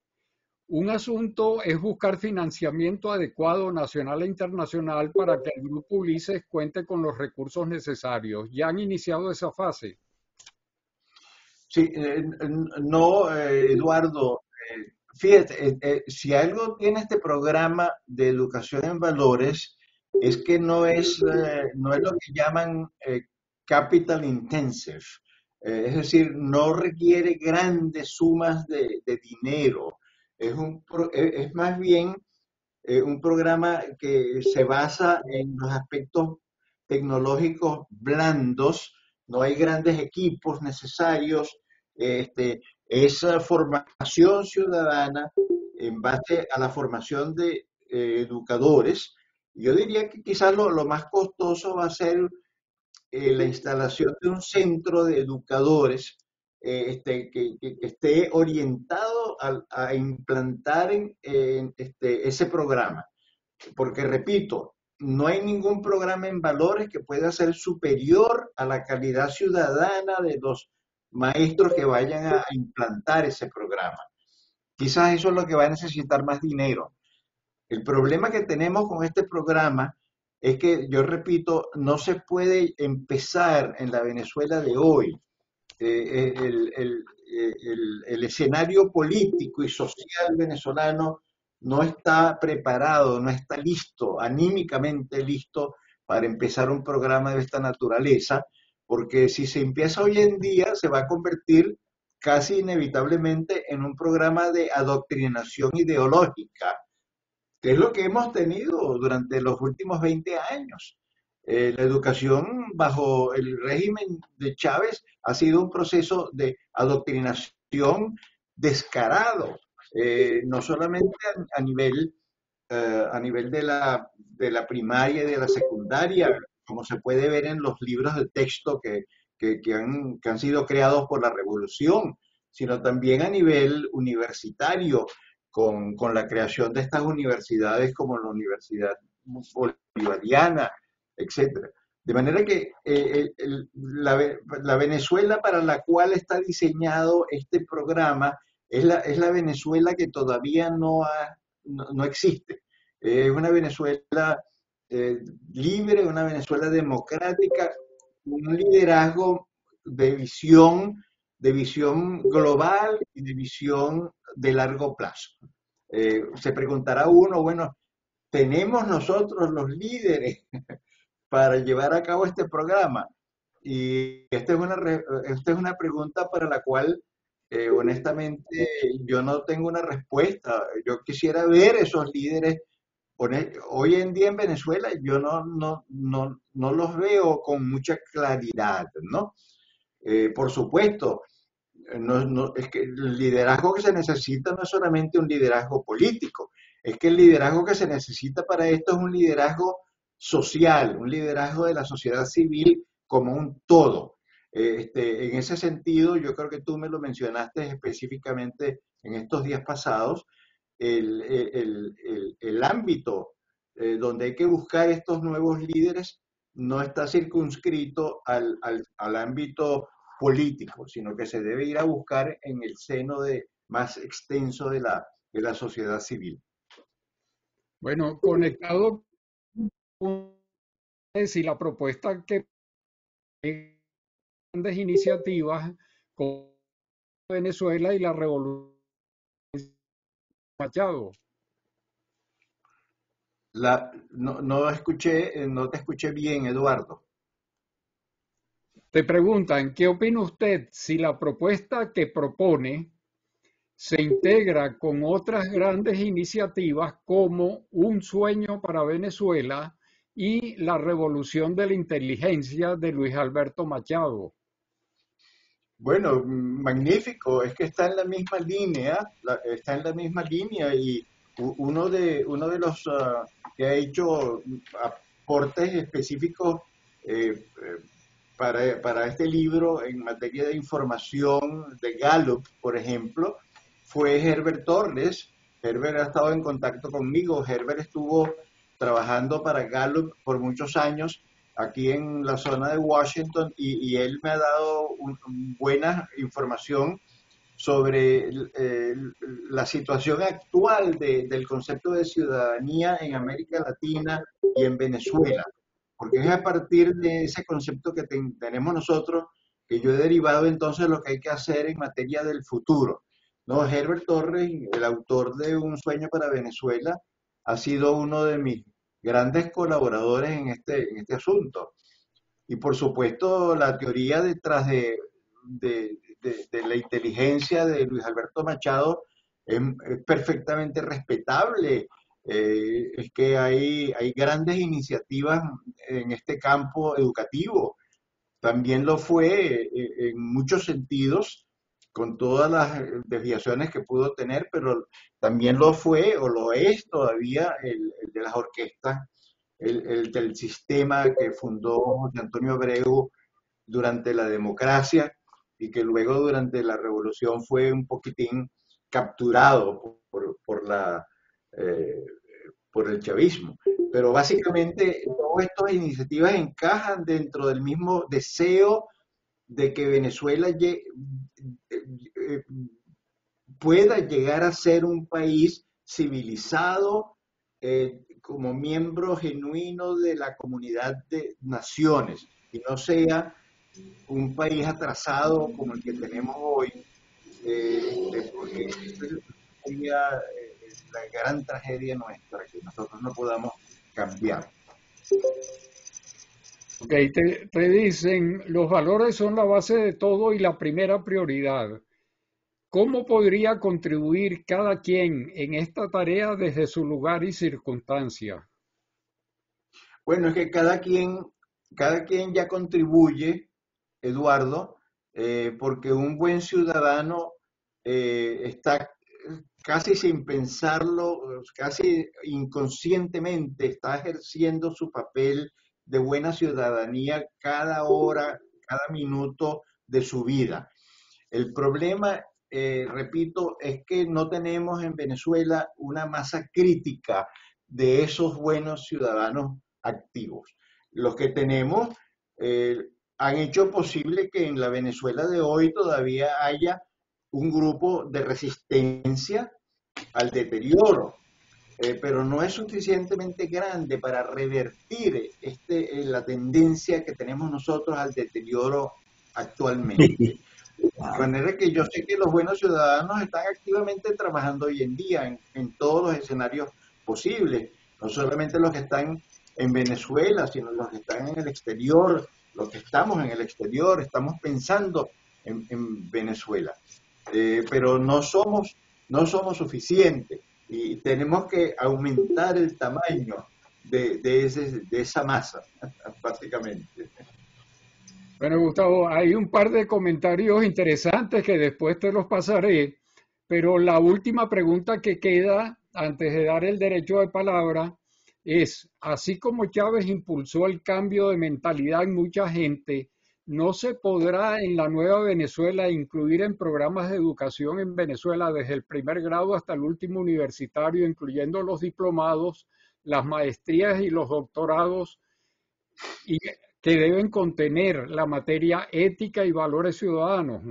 Un asunto es buscar financiamiento adecuado nacional e internacional para que el Grupo Ulises cuente con los recursos necesarios. ¿Ya han iniciado esa fase? Sí, no, Eduardo, fíjate, si algo tiene este programa de educación en valores, es que no es lo que llaman capital intensive, es decir, no requiere grandes sumas de dinero, es más bien un programa que se basa en los aspectos tecnológicos blandos, no hay grandes equipos necesarios, es formación ciudadana en base a la formación de educadores. Yo diría que quizás lo más costoso va a ser la instalación de un centro de educadores que esté orientado a implantar ese programa. Porque, repito, no hay ningún programa en valores que pueda ser superior a la calidad ciudadana de los maestros que vayan a implantar ese programa. Quizás eso es lo que va a necesitar más dinero. El problema que tenemos con este programa es que, yo repito, no se puede empezar en la Venezuela de hoy. El escenario político y social venezolano no está preparado, no está listo, anímicamente listo para empezar un programa de esta naturaleza, porque si se empieza hoy en día se va a convertir casi inevitablemente en un programa de adoctrinación ideológica, que es lo que hemos tenido durante los últimos 20 años. La educación bajo el régimen de Chávez ha sido un proceso de adoctrinación descarado, no solamente a nivel de la primaria y de la secundaria, como se puede ver en los libros de texto que han sido creados por la revolución, sino también a nivel universitario, con la creación de estas universidades como la Universidad Bolivariana, etcétera. De manera que la Venezuela para la cual está diseñado este programa es la Venezuela que todavía no existe. Es una Venezuela eh, libre, una Venezuela democrática, un liderazgo de de visión global y de visión de largo plazo. Se preguntará uno, bueno, ¿tenemos nosotros los líderes para llevar a cabo este programa? Y esta es una pregunta para la cual, honestamente, yo no tengo una respuesta. Yo quisiera ver esos líderes. Hoy en día en Venezuela yo no los veo con mucha claridad, ¿no? Por supuesto, es que el liderazgo que se necesita no es solamente un liderazgo político, es que el liderazgo que se necesita para esto es un liderazgo social, un liderazgo de la sociedad civil como un todo. En ese sentido, yo creo que tú me lo mencionaste específicamente en estos días pasados, el ámbito donde hay que buscar estos nuevos líderes no está circunscrito al ámbito político, sino que se debe ir a buscar en el seno más extenso de la sociedad civil. Bueno, conectado con si la propuesta que grandes iniciativas con Venezuela y la revolución Machado. No te escuché bien, Eduardo. Te preguntan, ¿qué opina usted si la propuesta que propone se integra con otras grandes iniciativas como Un sueño para Venezuela y la revolución de la inteligencia de Luis Alberto Machado? Bueno, magnífico, es que está en la misma línea, está en la misma línea y uno de los que ha hecho aportes específicos para este libro en materia de información de Gallup, por ejemplo, fue Herbert Torres. Herbert ha estado en contacto conmigo. Herbert estuvo trabajando para Gallup por muchos años aquí en la zona de Washington y él me ha dado buena información sobre la situación actual del concepto de ciudadanía en América Latina y en Venezuela, porque es a partir de ese concepto que tenemos nosotros que yo he derivado entonces lo que hay que hacer en materia del futuro. No, Herbert Torres, el autor de Un sueño para Venezuela, ha sido uno de mis grandes colaboradores en este asunto. Y por supuesto, la teoría detrás de la inteligencia de Luis Alberto Machado es perfectamente respetable. Es que hay grandes iniciativas en este campo educativo. También lo fue en muchos sentidos, con todas las desviaciones que pudo tener, pero también lo fue o lo es todavía el de las orquestas, el del sistema que fundó José Antonio Abreu durante la democracia y que luego durante la revolución fue un poquitín capturado eh, por el chavismo. Pero básicamente todas estas iniciativas encajan dentro del mismo deseo de que Venezuela pueda llegar a ser un país civilizado como miembro genuino de la comunidad de naciones y no sea un país atrasado como el que tenemos hoy, porque esa sería la gran tragedia nuestra, que nosotros no podamos cambiar. Ok, te dicen, los valores son la base de todo y la primera prioridad. ¿Cómo podría contribuir cada quien en esta tarea desde su lugar y circunstancia? Bueno, es que cada quien ya contribuye, Eduardo, porque un buen ciudadano está casi sin pensarlo, casi inconscientemente, está ejerciendo su papel de buena ciudadanía cada hora, cada minuto de su vida. El problema, repito, es que no tenemos en Venezuela una masa crítica de esos buenos ciudadanos activos. Los que tenemos han hecho posible que en la Venezuela de hoy todavía haya un grupo de resistencia al deterioro, pero no es suficientemente grande para revertir la tendencia que tenemos nosotros al deterioro actualmente. De manera que yo sé que los buenos ciudadanos están activamente trabajando hoy en día en todos los escenarios posibles, no solamente los que están en Venezuela, sino los que están en el exterior, los que estamos en el exterior, estamos pensando en Venezuela. Pero no somos suficientes y tenemos que aumentar el tamaño de esa masa, básicamente. Bueno, Gustavo, hay un par de comentarios interesantes que después te los pasaré, pero la última pregunta que queda antes de dar el derecho de palabra es, así como Chávez impulsó el cambio de mentalidad en mucha gente, ¿no se podrá en la nueva Venezuela incluir en programas de educación en Venezuela desde el primer grado hasta el último universitario, incluyendo los diplomados, las maestrías y los doctorados, y que deben contener la materia ética y valores ciudadanos?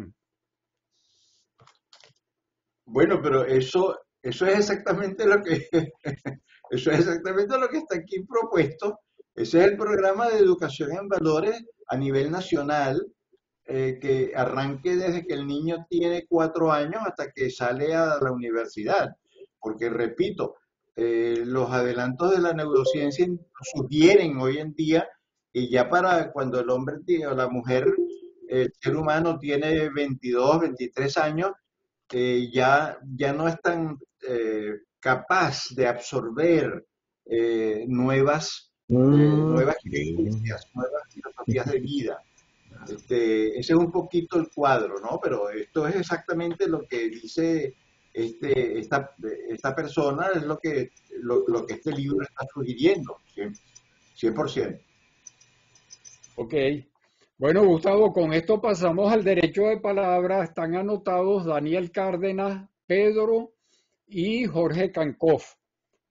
Bueno, pero eso es exactamente lo que eso es exactamente lo que está aquí propuesto. Ese es el programa de educación en valores a nivel nacional, que arranque desde que el niño tiene 4 años hasta que sale a la universidad. Porque, repito, los adelantos de la neurociencia sugieren hoy en día que ya para cuando el hombre o la mujer, el ser humano tiene 22, 23 años, ya no es tan capaz de absorber nuevas creencias, nuevas filosofías de vida. Ese es un poquito el cuadro, ¿no? Pero esto es exactamente lo que dice esta persona, es lo que este libro está sugiriendo, 100%. Ok. Bueno, Gustavo, con esto pasamos al derecho de palabra. Están anotados Daniel Cárdenas, Pedro y Jorge Cancoff.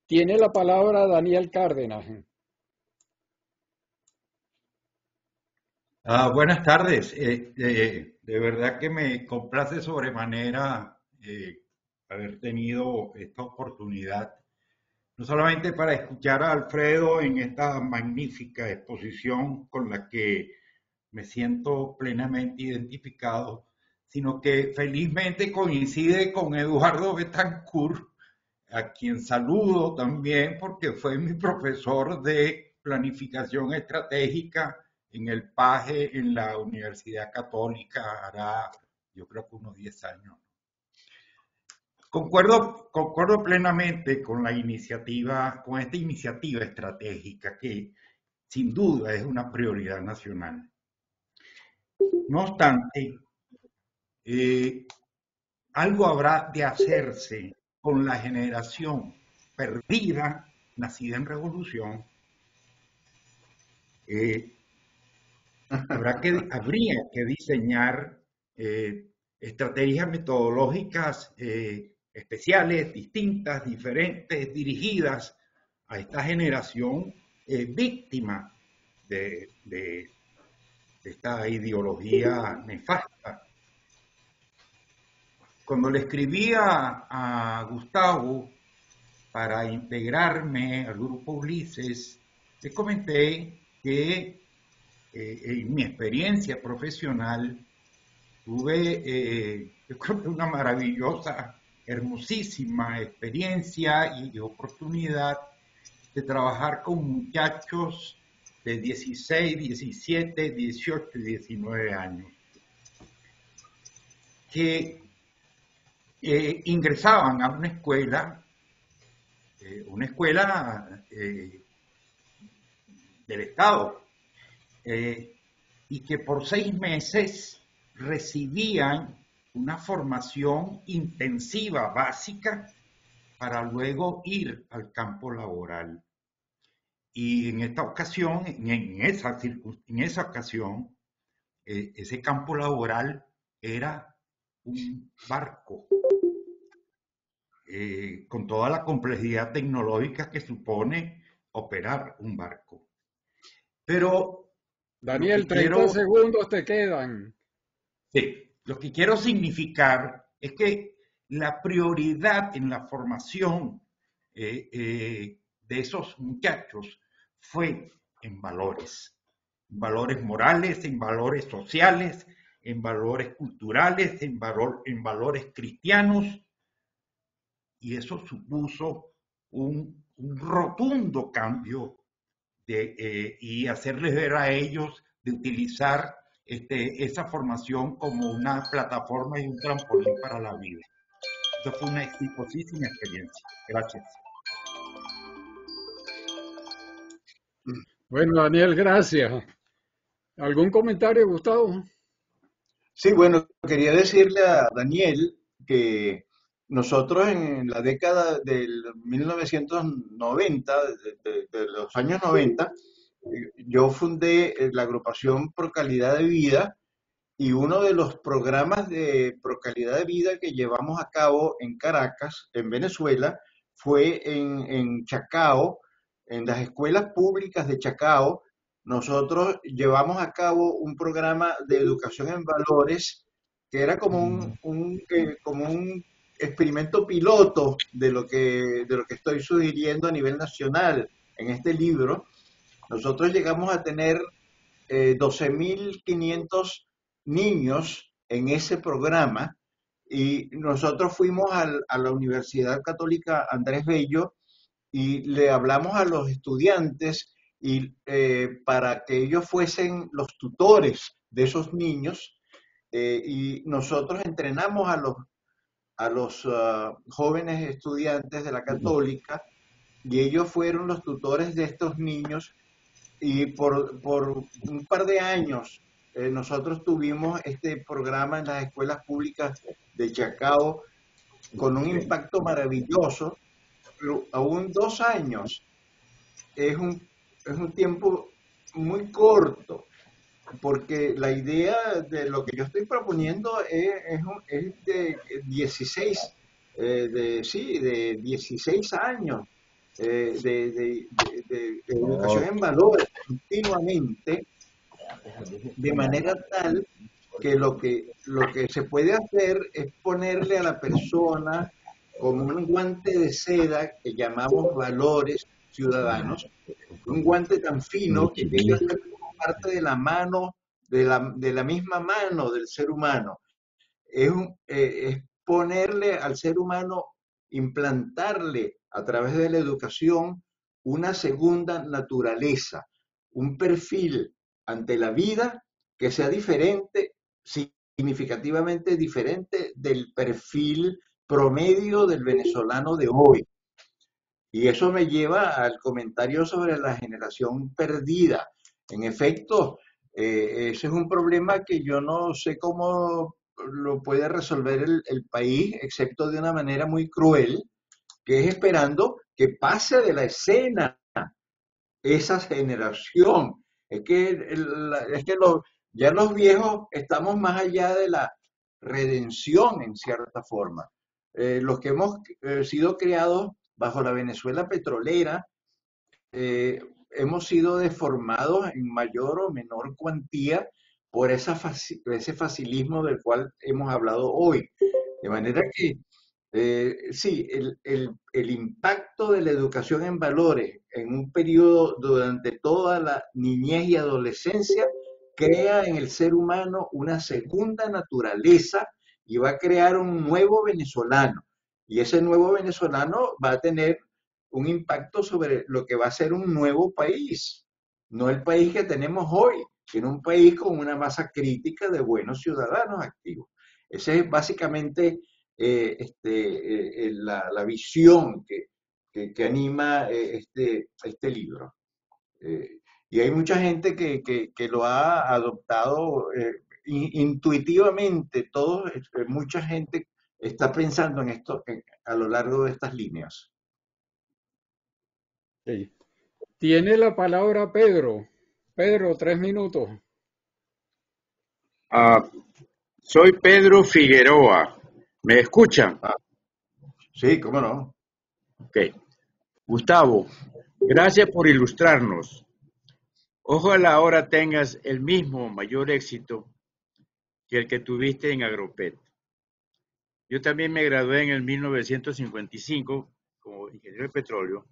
Tiene la palabra Daniel Cárdenas. Buenas tardes. De verdad que me complace sobremanera haber tenido esta oportunidad, no solamente para escuchar a Alfredo en esta magnífica exposición con la que me siento plenamente identificado, sino que felizmente coincide con Eduardo Betancourt, a quien saludo también porque fue mi profesor de planificación estratégica en el PAGE en la Universidad Católica, hará yo creo que unos 10 años. Concuerdo plenamente con la iniciativa, con esta iniciativa estratégica que sin duda es una prioridad nacional. No obstante, algo habrá de hacerse con la generación perdida, nacida en revolución. Habría que diseñar estrategias metodológicas especiales, distintas, diferentes, dirigidas a esta generación víctima de esta ideología nefasta. Cuando le escribía a Gustavo para integrarme al grupo Ulises, le comenté que en mi experiencia profesional tuve, yo creo que una maravillosa, hermosísima experiencia y oportunidad de trabajar con muchachos de 16, 17, 18 y 19 años que ingresaban a una escuela del Estado, y que por 6 meses recibían una formación intensiva básica para luego ir al campo laboral. Y en esta ocasión, en esa ocasión, ese campo laboral era un barco, con toda la complejidad tecnológica que supone operar un barco. Pero Daniel, 30 segundos te quedan. Sí, lo que quiero significar es que la prioridad en la formación de esos muchachos fue en valores morales, en valores sociales, en valores culturales, en valores cristianos, y eso supuso un rotundo cambio y hacerles ver a ellos de utilizar esa formación como una plataforma y un trampolín para la vida. Eso fue una exitosísima experiencia. Gracias. Bueno, Daniel, gracias. ¿Algún comentario, Gustavo? Sí, bueno, quería decirle a Daniel que nosotros en la década del 1990, de los años 90, yo fundé la agrupación Pro Calidad de Vida y uno de los programas de Pro Calidad de Vida que llevamos a cabo en Caracas, en Venezuela, fue en Chacao, en las escuelas públicas de Chacao. Nosotros llevamos a cabo un programa de educación en valores que era como un experimento piloto de lo que estoy sugiriendo a nivel nacional en este libro. Nosotros llegamos a tener 12.500 niños en ese programa y nosotros fuimos a la Universidad Católica Andrés Bello y le hablamos a los estudiantes y para que ellos fuesen los tutores de esos niños y nosotros entrenamos a los jóvenes estudiantes de la Católica y ellos fueron los tutores de estos niños y por un par de años nosotros tuvimos este programa en las escuelas públicas de Chacao con un impacto maravilloso, pero aún 2 años es un tiempo muy corto, porque la idea de lo que yo estoy proponiendo es de 16, de 16 años de educación en valores continuamente, de manera tal que lo que se puede hacer es ponerle a la persona como un guante de seda que llamamos valores ciudadanos, un guante tan fino que llega a ser parte de la mano, de la misma mano del ser humano. Es ponerle al ser humano, implantarle a través de la educación una segunda naturaleza, un perfil ante la vida que sea diferente, significativamente diferente del perfil promedio del venezolano de hoy. Y eso me lleva al comentario sobre la generación perdida. En efecto, ese es un problema que yo no sé cómo lo puede resolver el país, excepto de una manera muy cruel, que es esperando que pase de la escena esa generación. Es que ya los viejos estamos más allá de la redención en cierta forma. Los que hemos sido criados bajo la Venezuela petrolera, eh, hemos sido deformados en mayor o menor cuantía por ese facilismo del cual hemos hablado hoy. De manera que sí, el impacto de la educación en valores en un periodo durante toda la niñez y adolescencia crea en el ser humano una segunda naturaleza y va a crear un nuevo venezolano. Y ese nuevo venezolano va a tener un impacto sobre lo que va a ser un nuevo país. No el país que tenemos hoy, sino un país con una masa crítica de buenos ciudadanos activos. Ese es básicamente la visión que anima este libro. Y hay mucha gente que lo ha adoptado intuitivamente, mucha gente está pensando en esto a lo largo de estas líneas. Sí. Tiene la palabra Pedro. Pedro, 3 minutos. Ah, soy Pedro Figueroa. ¿Me escuchan? Ah, sí, cómo no. Ok. Gustavo, gracias por ilustrarnos. Ojalá ahora tengas el mismo mayor éxito que el que tuviste en Agropet. Yo también me gradué en el 1955 como ingeniero de petróleo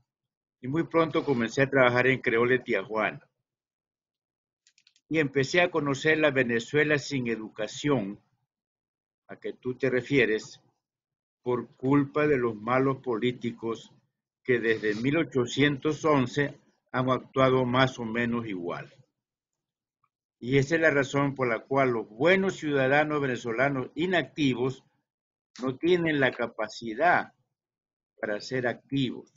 y muy pronto comencé a trabajar en Creole Tijuana. Y empecé a conocer la Venezuela sin educación a que tú te refieres por culpa de los malos políticos que desde 1811 han actuado más o menos igual. Y esa es la razón por la cual los buenos ciudadanos venezolanos inactivos no tienen la capacidad para ser activos.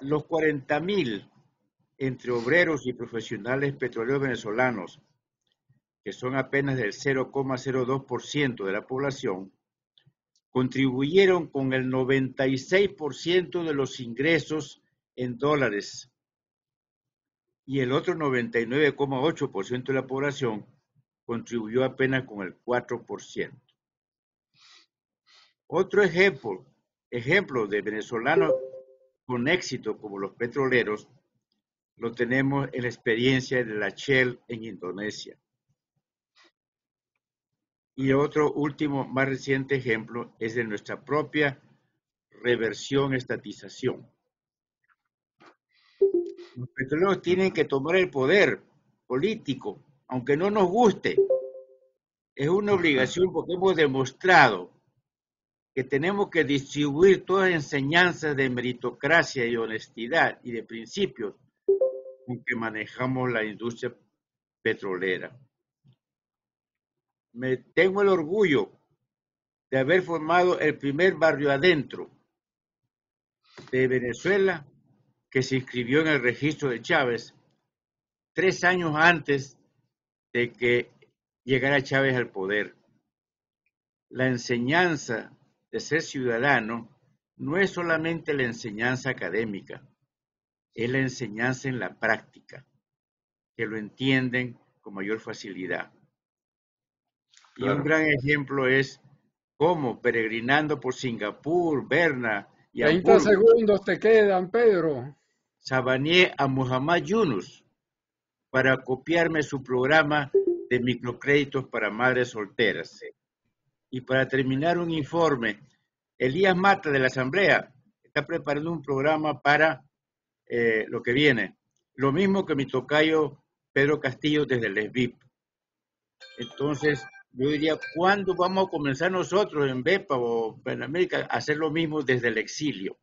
Los 40.000 entre obreros y profesionales petroleros venezolanos, que son apenas del 0,02% de la población, contribuyeron con el 96% de los ingresos en dólares y el otro 99,8% de la población contribuyó apenas con el 4%. Otro ejemplo de venezolanos con éxito como los petroleros lo tenemos en la experiencia de la Shell en Indonesia. Y otro último, más reciente ejemplo es de nuestra propia reversión, estatización. Los petroleros tienen que tomar el poder político, aunque no nos guste. Es una obligación porque hemos demostrado que tenemos que distribuir todas las enseñanzas de meritocracia y honestidad y de principios con que manejamos la industria petrolera. Tengo el orgullo de haber formado el primer barrio adentro de Venezuela que se inscribió en el registro de Chávez 3 años antes de que llegara Chávez al poder. La enseñanza de ser ciudadano no es solamente la enseñanza académica, es la enseñanza en la práctica, que lo entienden con mayor facilidad. Claro. Y un gran ejemplo es cómo peregrinando por Singapur, Berna y 30 Hamburgo, segundos te quedan, Pedro. sabaneé a Muhammad Yunus para copiarme su programa de microcréditos para madres solteras. Y para terminar un informe, Elías Mata de la Asamblea está preparando un programa para lo que viene. Lo mismo que mi tocayo Pedro Castillo desde el SBIP. Entonces, yo diría, ¿cuándo vamos a comenzar nosotros en BEPA o en América a hacer lo mismo desde el exilio?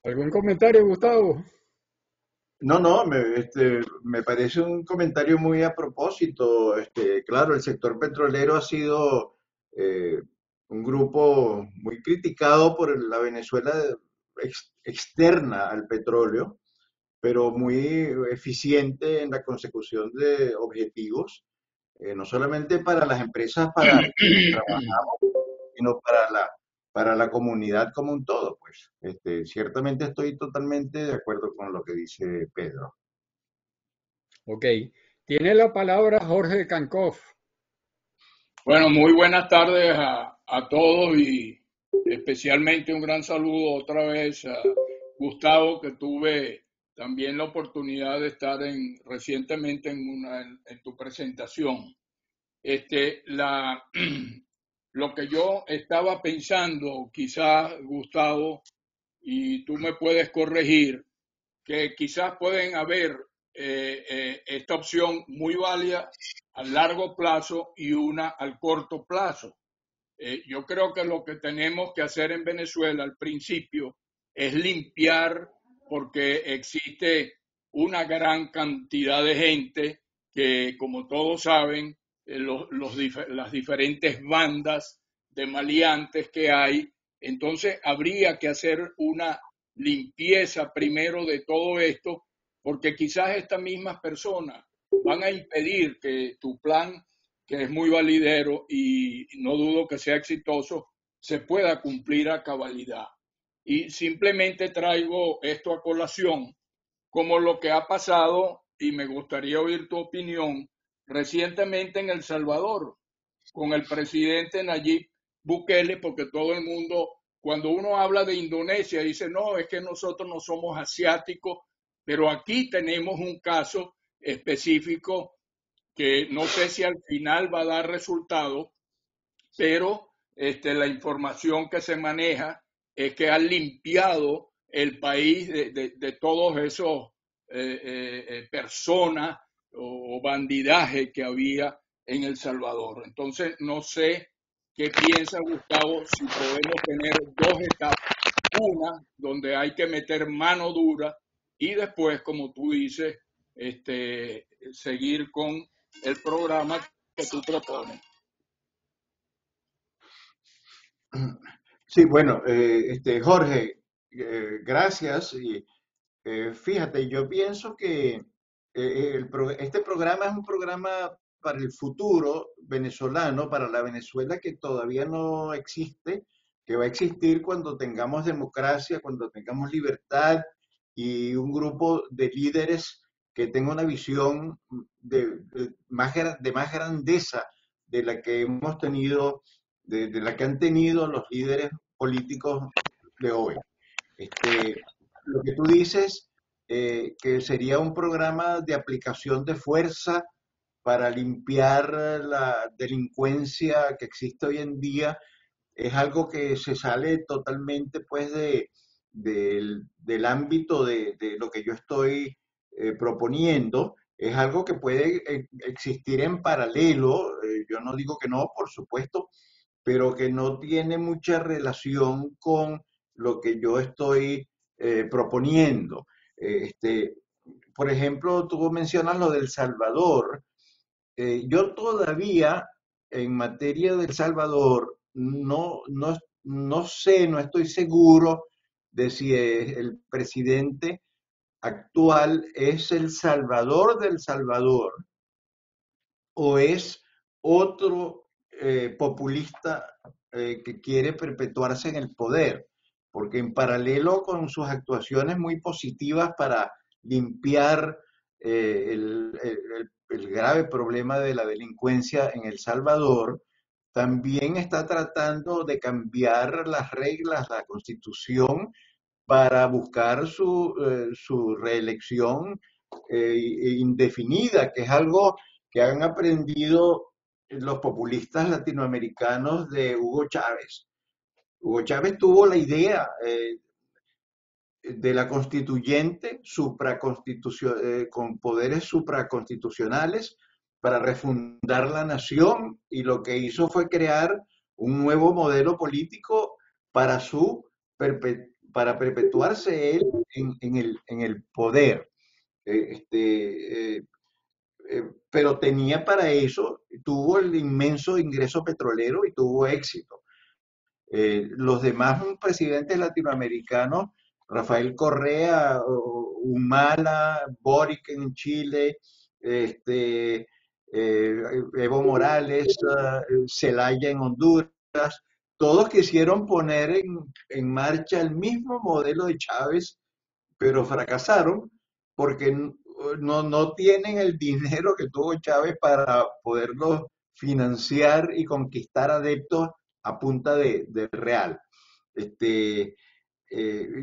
¿Algún comentario, Gustavo? No, me parece un comentario muy a propósito. Claro, el sector petrolero ha sido un grupo muy criticado por la Venezuela externa al petróleo, pero muy eficiente en la consecución de objetivos, no solamente para las empresas para quienes trabajamos, sino para la comunidad como un todo, pues. Ciertamente estoy totalmente de acuerdo con lo que dice Pedro. Ok. Tiene la palabra Jorge Cancoff. Bueno, muy buenas tardes a todos y especialmente un gran saludo otra vez a Gustavo, que tuve también la oportunidad de estar recientemente en tu presentación. Lo que yo estaba pensando, quizás, Gustavo, y tú me puedes corregir, que quizás pueden haber esta opción muy válida a largo plazo y una al corto plazo. Yo creo que lo que tenemos que hacer en Venezuela al principio es limpiar, porque existe una gran cantidad de gente que, como todos saben, las diferentes bandas de maleantes que hay. Entonces habría que hacer una limpieza primero de todo esto, porque quizás estas mismas personas van a impedir que tu plan, que es muy validero y no dudo que sea exitoso, se pueda cumplir a cabalidad. Y simplemente traigo esto a colación como lo que ha pasado, y me gustaría oír tu opinión, recientemente en El Salvador, con el presidente Nayib Bukele, porque todo el mundo, cuando uno habla de Indonesia, dice, no, es que nosotros no somos asiáticos, pero aquí tenemos un caso específico que no sé si al final va a dar resultado, pero la información que se maneja es que han limpiado el país de todos esos personas o bandidaje que había en El Salvador. Entonces, no sé qué piensa Gustavo si podemos tener dos etapas. Una donde hay que meter mano dura y después, como tú dices, seguir con el programa que tú propones. Sí, bueno, Jorge, gracias. Y fíjate, yo pienso que este programa es un programa para el futuro venezolano, para la Venezuela que todavía no existe, que va a existir cuando tengamos democracia, cuando tengamos libertad y un grupo de líderes que tenga una visión de más grandeza de la que hemos tenido, de la que han tenido los líderes políticos de hoy. Lo que tú dices, que sería un programa de aplicación de fuerza para limpiar la delincuencia que existe hoy en día, es algo que se sale totalmente pues del ámbito de lo que yo estoy proponiendo. Es algo que puede existir en paralelo, yo no digo que no, por supuesto, pero que no tiene mucha relación con lo que yo estoy proponiendo. Por ejemplo, tú mencionas lo del Salvador. Yo todavía, en materia del Salvador, no sé, no estoy seguro de si el presidente actual es el Salvador del Salvador o es otro populista que quiere perpetuarse en el poder, porque en paralelo con sus actuaciones muy positivas para limpiar el grave problema de la delincuencia en El Salvador, también está tratando de cambiar las reglas, la constitución, para buscar su reelección indefinida, que es algo que han aprendido los populistas latinoamericanos de Hugo Chávez. Hugo Chávez tuvo la idea de la constituyente con poderes supraconstitucionales para refundar la nación, y lo que hizo fue crear un nuevo modelo político para para perpetuarse él en el poder. Eh, este, eh, pero tenía para eso, tuvo el inmenso ingreso petrolero y tuvo éxito. Los demás presidentes latinoamericanos, Rafael Correa, Humala, Boric en Chile, Evo Morales, Zelaya en Honduras, todos quisieron poner en marcha el mismo modelo de Chávez, pero fracasaron porque no tienen el dinero que tuvo Chávez para poderlo financiar y conquistar adeptos a punta de real.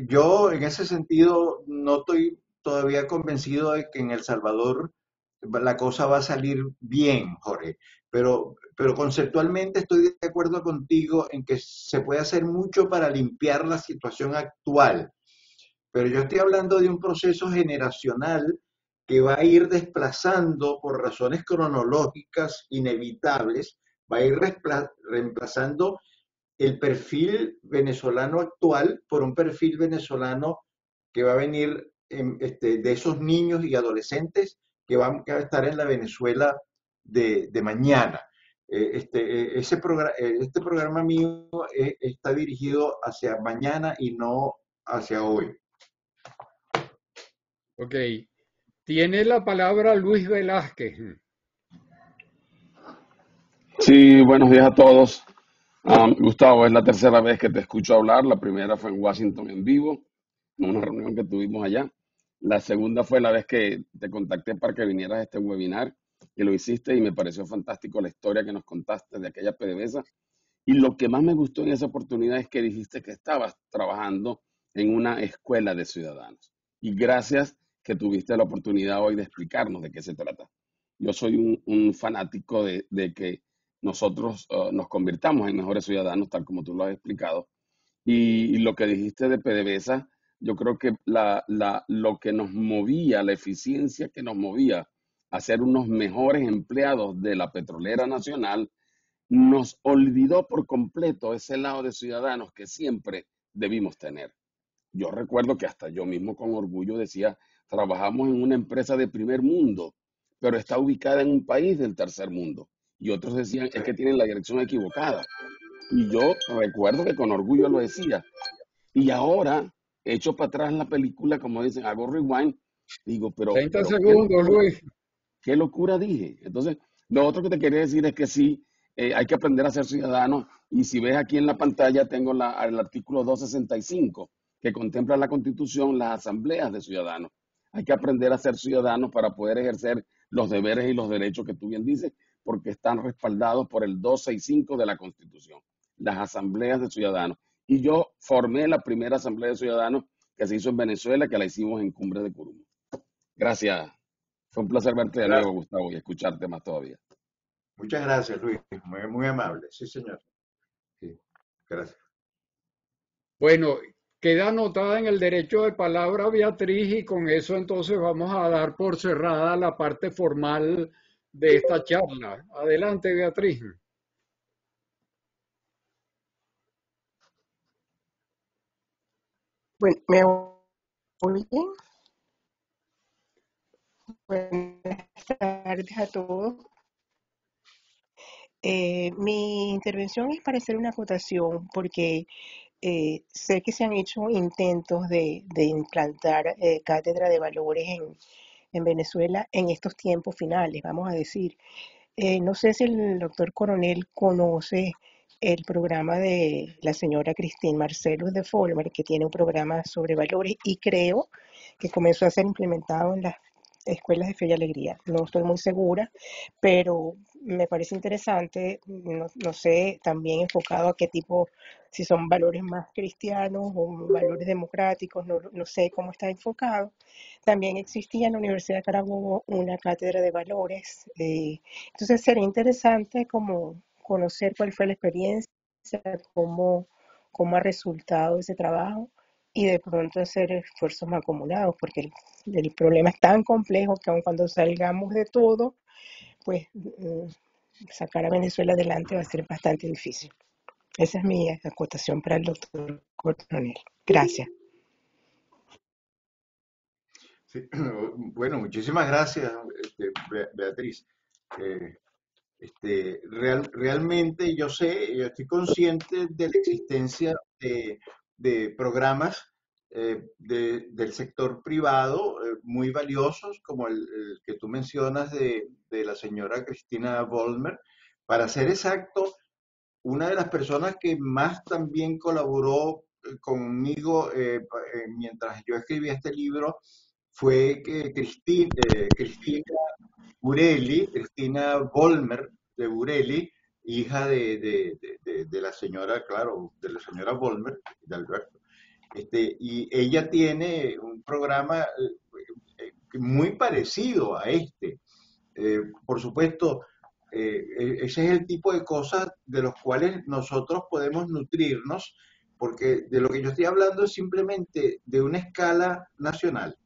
Yo en ese sentido no estoy todavía convencido de que en El Salvador la cosa va a salir bien, Jorge, pero conceptualmente estoy de acuerdo contigo en que se puede hacer mucho para limpiar la situación actual, pero yo estoy hablando de un proceso generacional que va a ir desplazando por razones cronológicas inevitables, va a ir reemplazando el perfil venezolano actual por un perfil venezolano que va a venir de esos niños y adolescentes que va a estar en la Venezuela de mañana. Este programa mío está dirigido hacia mañana y no hacia hoy. Ok. Tiene la palabra Luis Velázquez. Sí, buenos días a todos. Gustavo, es la tercera vez que te escucho hablar. La primera fue en Washington en vivo, en una reunión que tuvimos allá. La segunda fue la vez que te contacté para que vinieras a este webinar, que lo hiciste y me pareció fantástico la historia que nos contaste de aquella PDVSA. Y lo que más me gustó en esa oportunidad es que dijiste que estabas trabajando en una escuela de ciudadanos. Y gracias que tuviste la oportunidad hoy de explicarnos de qué se trata. Yo soy un fanático de que nosotros nos convirtamos en mejores ciudadanos, tal como tú lo has explicado. Y lo que dijiste de PDVSA, yo creo que lo que nos movía, la eficiencia que nos movía a ser unos mejores empleados de la petrolera nacional, nos olvidó por completo ese lado de ciudadanos que siempre debimos tener. Yo recuerdo que hasta yo mismo con orgullo decía, trabajamos en una empresa de primer mundo, pero está ubicada en un país del tercer mundo. Y otros decían, es que tienen la dirección equivocada. Y yo recuerdo que con orgullo lo decía. Y ahora, echo para atrás la película, como dicen, hago rewind, digo, 30 pero segundos, Luis. qué locura dije. Entonces, lo otro que te quería decir es que sí, hay que aprender a ser ciudadanos. Y si ves aquí en la pantalla, tengo el artículo 265, que contempla la Constitución, las asambleas de ciudadanos. Hay que aprender a ser ciudadanos para poder ejercer los deberes y los derechos que tú bien dices, porque están respaldados por el 265 de la Constitución, las asambleas de ciudadanos. Y yo formé la primera asamblea de ciudadanos que se hizo en Venezuela, que la hicimos en Cumbre de Curumo. Gracias. Fue un placer verte de nuevo, Gracias. Gustavo, y escucharte más todavía. Muchas gracias, Luis. Muy, muy amable. Sí, señor. Sí, gracias. Bueno, queda anotada en el derecho de palabra Beatriz y con eso entonces vamos a dar por cerrada la parte formal de esta charla. Adelante, Beatriz. Bueno, me oyen. Buenas tardes a todos. Mi intervención es para hacer una acotación porque sé que se han hecho intentos de implantar cátedra de valores en Venezuela en estos tiempos finales, vamos a decir. No sé si el doctor Coronel conoce el programa de la señora Cristín Marcelus de Folmer, que tiene un programa sobre valores y creo que comenzó a ser implementado en las escuelas de fe y alegría. No estoy muy segura, pero me parece interesante, no sé, también enfocado a qué tipo, si son valores más cristianos o valores democráticos, no sé cómo está enfocado. También existía en la Universidad de Carabobo una cátedra de valores. Entonces sería interesante como conocer cuál fue la experiencia, cómo, cómo ha resultado ese trabajo y de pronto hacer esfuerzos más acumulados, porque el problema es tan complejo que aun cuando salgamos de todo, pues sacar a Venezuela adelante va a ser bastante difícil. Esa es mi acotación para el doctor Coronel. Gracias. Sí, bueno, muchísimas gracias, Beatriz. Eh, realmente yo sé, yo estoy consciente de la existencia de programas del sector privado muy valiosos, como el que tú mencionas de la señora Cristina Vollmer. Para ser exacto, una de las personas que más también colaboró conmigo mientras yo escribía este libro fue que Cristina Burelli, Cristina Vollmer de Burelli, hija de la señora, claro, de la señora Vollmer, de Alberto. Y ella tiene un programa muy parecido a este. Por supuesto, ese es el tipo de cosas de los cuales nosotros podemos nutrirnos, porque de lo que yo estoy hablando es simplemente de una escala nacional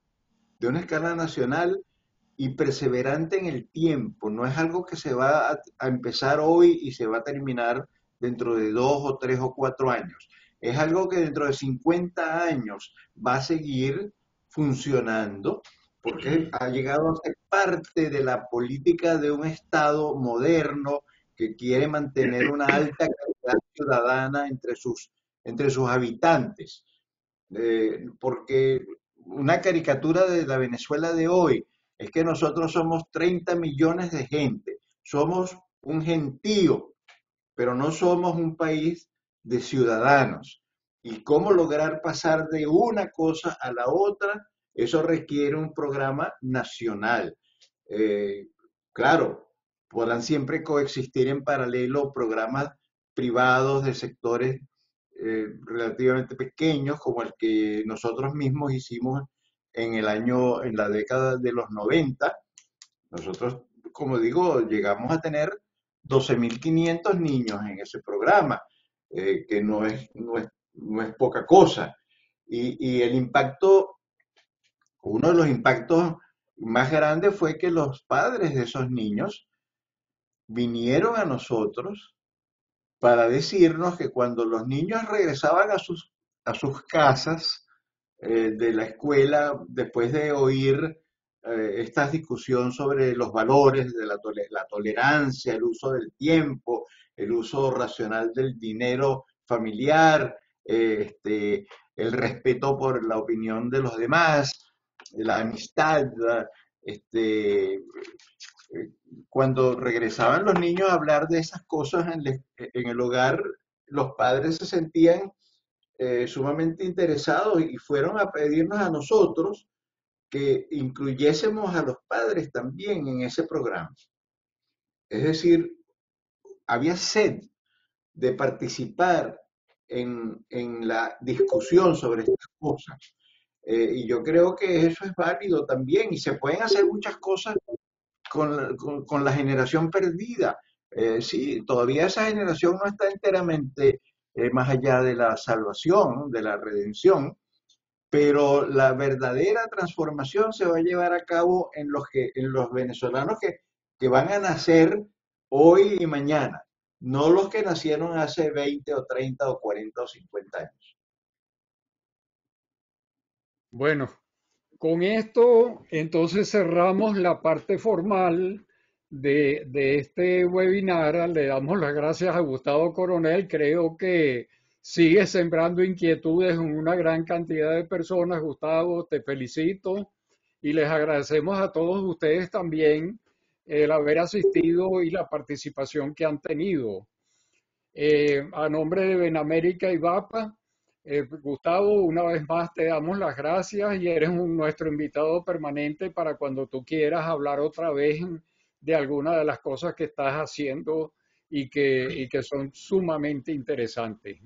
y perseverante en el tiempo. No es algo que se va a empezar hoy y se va a terminar dentro de 2 o 3 o 4 años. Es algo que dentro de 50 años va a seguir funcionando porque ha llegado a ser parte de la política de un Estado moderno que quiere mantener una alta calidad ciudadana entre sus habitantes. Porque una caricatura de la Venezuela de hoy es que nosotros somos 30 millones de gente, somos un gentío, pero no somos un país de ciudadanos. ¿Y cómo lograr pasar de una cosa a la otra? Eso requiere un programa nacional. Eh, claro, podrán siempre coexistir en paralelo programas privados de sectores relativamente pequeños, como el que nosotros mismos hicimos en la década de los 90. Nosotros, como digo, llegamos a tener 12.500 niños en ese programa, que no es poca cosa. Y el impacto, uno de los impactos más grandes fue que los padres de esos niños vinieron a nosotros para decirnos que cuando los niños regresaban a sus casas de la escuela, después de oír esta discusión sobre los valores de la tolerancia, el uso del tiempo, el uso racional del dinero familiar, el respeto por la opinión de los demás, la amistad, cuando regresaban los niños a hablar de esas cosas en el hogar, los padres se sentían sumamente interesados y fueron a pedirnos a nosotros que incluyésemos a los padres también en ese programa. Es decir, había sed de participar en la discusión sobre estas cosas. Y yo creo que eso es válido también y se pueden hacer muchas cosas con la generación perdida. Sí, todavía esa generación no está enteramente más allá de la salvación, de la redención, pero la verdadera transformación se va a llevar a cabo en los venezolanos que van a nacer hoy y mañana, no los que nacieron hace 20 o 30 o 40 o 50 años. Bueno, con esto entonces cerramos la parte formal de este webinar. Le damos las gracias a Gustavo Coronel. Creo que sigue sembrando inquietudes en una gran cantidad de personas. Gustavo, te felicito y les agradecemos a todos ustedes también el haber asistido y la participación que han tenido. A nombre de Benamérica y VAPA, Gustavo, una vez más te damos las gracias y eres nuestro invitado permanente para cuando tú quieras hablar otra vez de alguna de las cosas que estás haciendo y que son sumamente interesantes.